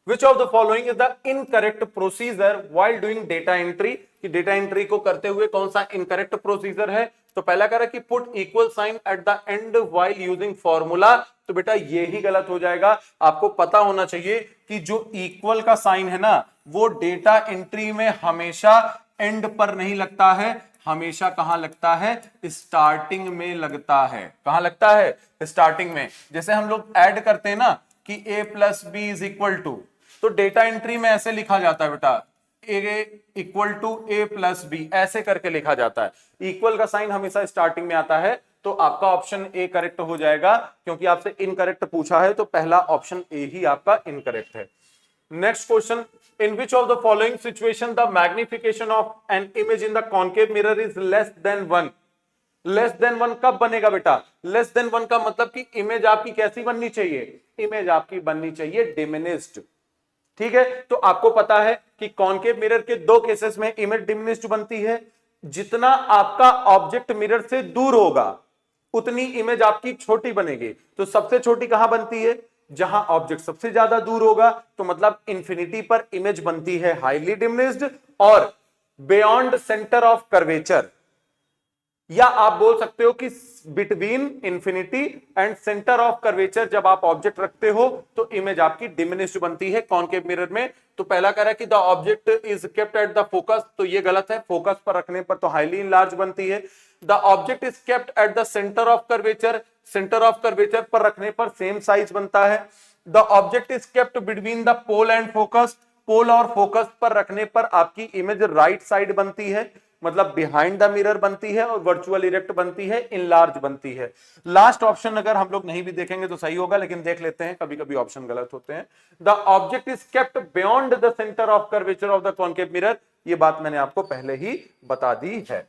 Which of the following is the incorrect procedure while doing data entry? कि डेटा एंट्री को करते हुए कौन सा इनकरेक्ट प्रोसीजर है, तो पहला कह रहा है कि put equal sign at the end while using formula, तो बेटा ये ही गलत हो जाएगा। आपको पता होना चाहिए कि जो इक्वल का साइन है ना, वो डेटा एंट्री में हमेशा एंड पर नहीं लगता है, हमेशा कहां लगता है, स्टार्टिंग में लगता है। कहां लगता है, स्टार्टिंग में। जैसे हम लोग ऐड करते हैं ना कि a plus B is equal to, तो डेटा एंट्री में ऐसे लिखा जाता है बेटा, a equal to a plus B, ऐसे करके लिखा जाता है। इक्वल का साइन हमेशा स्टार्टिंग में आता है, तो आपका ऑप्शन ए करेक्ट हो जाएगा, क्योंकि आपसे इनकरेक्ट पूछा है, तो पहला ऑप्शन ए ही आपका इनकरेक्ट है। Next question, in which of the following situation the magnification of an image in the concave mirror is less than 1। Less than 1 कब बनेगा बेटा, लेस देन 1 का मतलब कि इमेज आपकी कैसी बननी चाहिए, इमेज आपकी बननी चाहिए डिमिनिश्ड, ठीक है। तो आपको पता है कि कॉन्केव मिरर के दो केसेस में इमेज डिमिनिश्ड बनती है, जितना आपका ऑब्जेक्ट मिरर से दूर होगा उतनी इमेज आपकी छोटी बनेगी। तो सबसे छोटी कहां बनती है, जहां ऑब्जेक्ट सबसे ज्यादा दूर होगा, तो मतलब इंफिनिटी पर इमेज बनती है हाईली डिमिनिश्ड, और बियॉन्ड सेंटर ऑफ कर्वेचर, या आप बोल सकते हो कि between infinity and centre of curvature जब आप ऑब्जेक्ट रखते हो तो इमेज आपकी डिमिनिश्ड बनती है कॉन्केव मिरर में। तो पहला कह रहा है कि the object is kept at the focus, तो ये गलत है, फोकस पर रखने पर तो हाईली इनलार्ज बनती है। The object is kept at the centre of curvature, centre of curvature पर रखने पर सेम साइज बनता है। The object is kept between the pole and focus, pole और फोकस पर रखने पर आपकी इमेज राइट साइड बनती है, मतलब बिहाइंड द मिरर बनती है, और वर्चुअल इरेक्ट बनती है, इनलार्ज बनती है। लास्ट ऑप्शन अगर हम लोग नहीं भी देखेंगे तो सही होगा, लेकिन देख लेते हैं, कभी कभी ऑप्शन गलत होते हैं। The object is kept beyond the centre of curvature of the concave mirror, ये बात मैंने आपको पहले ही बता दी है।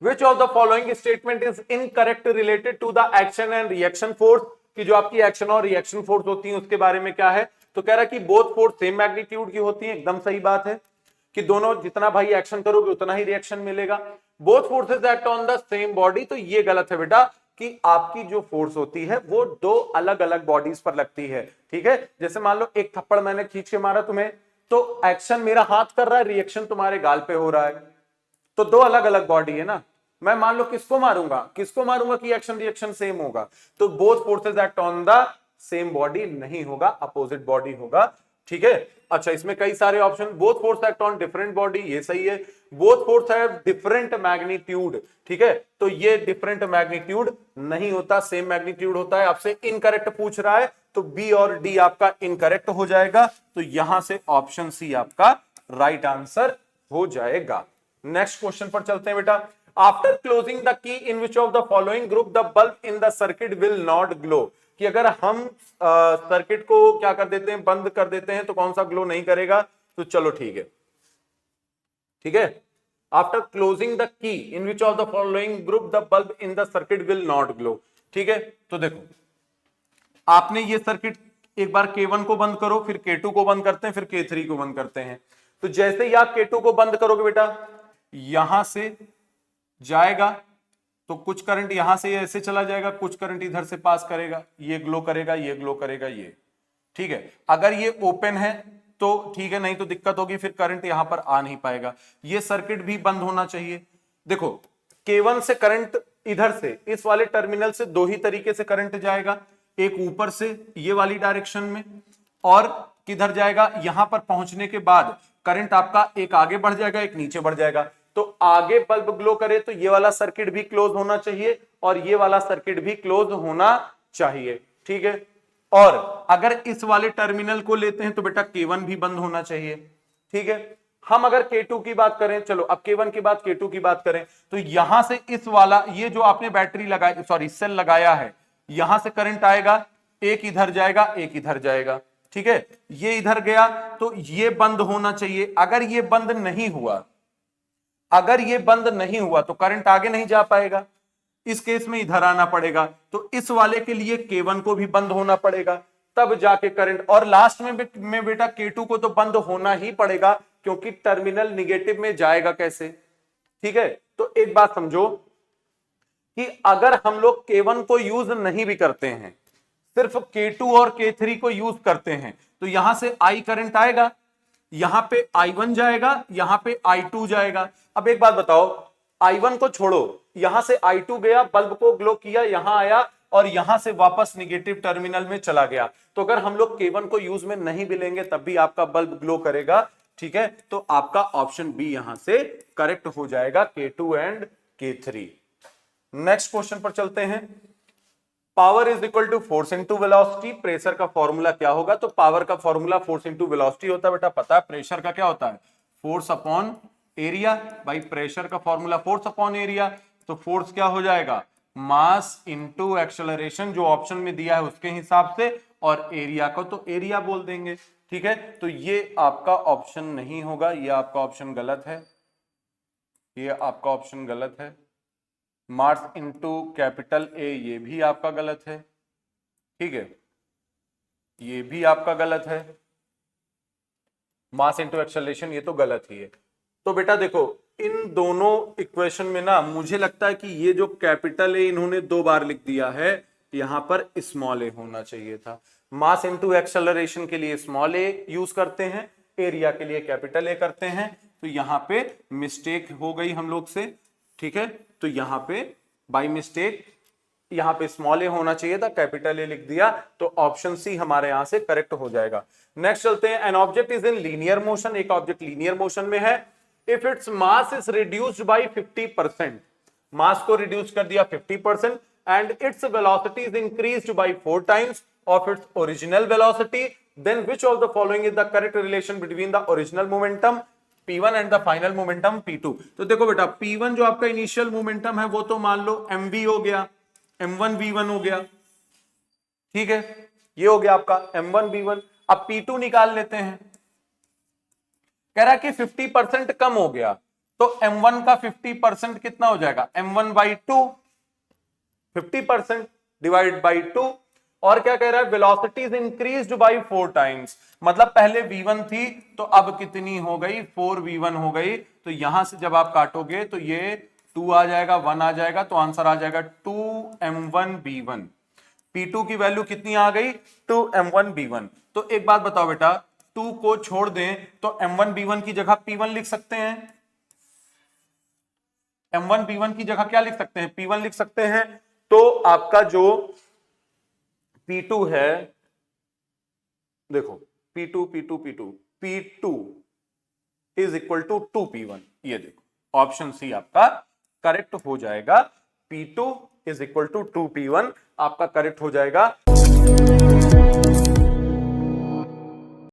Which of the following statement is incorrect related to the action and reaction force, कि जो आपकी एक्शन और रिएक्शन फोर्स होती है उसके बारे में क्या है। तो कह रहा है कि बोथ फोर्स सेम मैग्नीट्यूड की होती है, एकदम सही बात है कि दोनों जितना भाई एक्शन करोगे उतना ही रिएक्शन मिलेगा। Both forces act on the same body, तो ये गलत है बेटा कि आपकी जो फोर्स होती है वो दो अलग अलग बॉडीज पर लगती है। ठीक है, जैसे मान लो एक थप्पड़ मैंने खींच के मारा तुम्हें, तो एक्शन मेरा हाथ कर रहा है, रिएक्शन तुम्हारे गाल पे हो रहा है, तो दो अलग अलग बॉडी है ना। मैं मान लो किसको मारूंगा कि एक्शन रिएक्शन सेम होगा, तो both forces act on the same body नहीं होगा, अपोजिट बॉडी होगा। ठीक है, अच्छा इसमें कई सारे option, both force act on different body, ये सही है। Both force have different magnitude, ठीक है, तो ये डिफरेंट मैग्नीट्यूड नहीं होता, सेम मैग्नीट्यूड होता है। आपसे इनकरेक्ट पूछ रहा है तो बी और डी आपका इनकरेक्ट हो जाएगा, तो यहां से ऑप्शन सी आपका राइट आंसर हो जाएगा। नेक्स्ट क्वेश्चन पर चलते हैं बेटा। After closing the key in which of the following group the bulb in the circuit will not glow, कि अगर हम सर्किट को क्या कर देते हैं, बंद कर देते हैं, तो कौन सा ग्लो नहीं करेगा। तो चलो ठीक है, ठीक है, after closing the key in which of the following group the bulb in the circuit will not glow. ठीक है, तो देखो आपने ये सर्किट एक बार K1 को बंद करो, फिर K2 को बंद करते हैं, फिर K3 को बंद करते हैं। तो जैसे ही आप K2 को बंद करोगे बेटा, यहां से जाएगा तो कुछ करंट यहां से ऐसे चला जाएगा, कुछ करंट इधर से पास करेगा, ये ग्लो करेगा, ये ग्लो करेगा, ये। ठीक है, अगर ये ओपन है तो ठीक है, नहीं तो दिक्कत होगी, फिर करंट यहां पर आ नहीं पाएगा। ये सर्किट भी बंद होना चाहिए। देखो K1 से करंट इधर से इस वाले टर्मिनल से दो ही तरीके से करंट जाएगा, एक ऊपर से ये वाली डायरेक्शन में, और किधर जाएगा, यहां पर पहुंचने के बाद करंट आपका एक आगे बढ़ जाएगा, एक नीचे बढ़ जाएगा। तो आगे बल्ब ग्लो करे तो ये वाला सर्किट भी क्लोज होना चाहिए और ये वाला सर्किट भी क्लोज होना चाहिए। ठीक है, और अगर इस वाले टर्मिनल को लेते हैं तो बेटा K1 भी बंद होना चाहिए। ठीक है, हम अगर K2 की बात करें, चलो अब K1 की बात K2 की बात करें, तो यहां से इस वाला, ये जो आपने बैटरी लगाई, सॉरी सेल लगाया है, यहां से करंट आएगा, एक इधर जाएगा, एक इधर जाएगा। ठीक है, ये इधर गया तो ये बंद होना चाहिए। अगर ये बंद नहीं हुआ, अगर ये बंद नहीं हुआ तो करंट आगे नहीं जा पाएगा, इस केस में इधर आना पड़ेगा। तो इस वाले के लिए K1 को भी बंद होना पड़ेगा, तब जाके करंट, और लास्ट में बेटा K2 को तो बंद होना ही पड़ेगा क्योंकि टर्मिनल निगेटिव में जाएगा कैसे। ठीक है, तो एक बात समझो कि अगर हम लोग K1 को यूज नहीं भी करते हैं, सिर्फ K2 और K3 को यूज करते हैं, तो यहां से I करंट आएगा, यहां पे I1 जाएगा, यहां पे I2 जाएगा। अब एक बात बताओ, I1 को छोड़ो, यहां से I2 गया, बल्ब को ग्लो किया, यहां आया और यहां से वापस निगेटिव टर्मिनल में चला गया। तो अगर हम लोग K1 को यूज में नहीं भी लेंगे तब भी आपका बल्ब ग्लो करेगा। ठीक है, तो आपका ऑप्शन बी यहां से करेक्ट हो जाएगा, K2 and K3। Next question पर चलते हैं। Power is equal to force into velocity, pressure का फॉर्मूला क्या होगा। तो पावर का फॉर्मूला फोर्स इंटू वेलोसिटी होता है बेटा, पता है। प्रेशर का क्या होता है, फोर्स अपॉन एरिया। भाई प्रेशर का फॉर्मूला फोर्स अपॉन एरिया, तो फोर्स क्या हो जाएगा, मास इंटू एक्सेलरेशन, जो ऑप्शन में दिया है उसके हिसाब से, और एरिया को तो एरिया बोल देंगे। ठीक है, तो ये आपका ऑप्शन नहीं होगा, ये आपका ऑप्शन गलत है, ये आपका ऑप्शन गलत है। मास इंटू कैपिटल ए, ये भी आपका गलत है। ठीक है, ये भी आपका गलत है। मास इंटू एक्सेलरेशन, ये तो गलत ही है। तो बेटा देखो इन दोनों इक्वेशन में ना मुझे लगता है कि ये जो कैपिटल ए इन्होंने दो बार लिख दिया है, यहां पर स्मॉल ए होना चाहिए था। मास इंटू एक्सेलरेशन के लिए स्मॉल ए यूज करते हैं, एरिया के लिए कैपिटल ए करते हैं, तो यहां पे मिस्टेक हो गई हम लोग से। ठीक है, तो यहां पे बाय मिस्टेक यहां पे स्मॉल ए होना चाहिए था, कैपिटल ए लिख दिया, तो ऑप्शन सी हमारे यहां से करेक्ट हो जाएगा। नेक्स्ट चलते हैं। An object is in linear motion, एक ऑब्जेक्ट लीनियर मोशन में है। If its mass is reduced by 50%, mass को रिड्यूस कर दिया 50%, and its velocity is increased by 4 times of its original velocity, then which of the following is the correct relation between the original momentum P1 and the final momentum P2। तो देखो बेटा P1 जो आपका initial momentum है वो तो मान लो mv हो गया, m1 v1 हो गया। ठीक है, ये हो गया आपका m1 v1। अब P2 निकाल लेते हैं। कह रहा है कि 50% कम हो गया, तो m1 का 50% कितना हो जाएगा, m1 बाई 2, 50% डिवाइड बाई 2। और क्या कह रहा है, velocity is increased by 4 times, मतलब पहले v1 थी तो अब कितनी हो गई, 4v1 हो गई। तो यहां से जब आप काटोगे तो ये 2 आ जाएगा, 1 आ जाएगा, तो आंसर आ जाएगा 2m1b1। P2 की वैल्यू कितनी आ गई, 2m1b1। तो एक बात बताओ बेटा, 2 को छोड़ दें तो m1b1 की जगह p1 लिख सकते हैं, m1b1 की जगह क्या लिख सकते हैं, p1 लिख सकते हैं। तो आपका जो P2 है, देखो P2 P2 P2 P2 is equal to 2p1, ये देखो ऑप्शन सी आपका करेक्ट हो जाएगा। P2 is equal to 2p1 आपका करेक्ट हो जाएगा।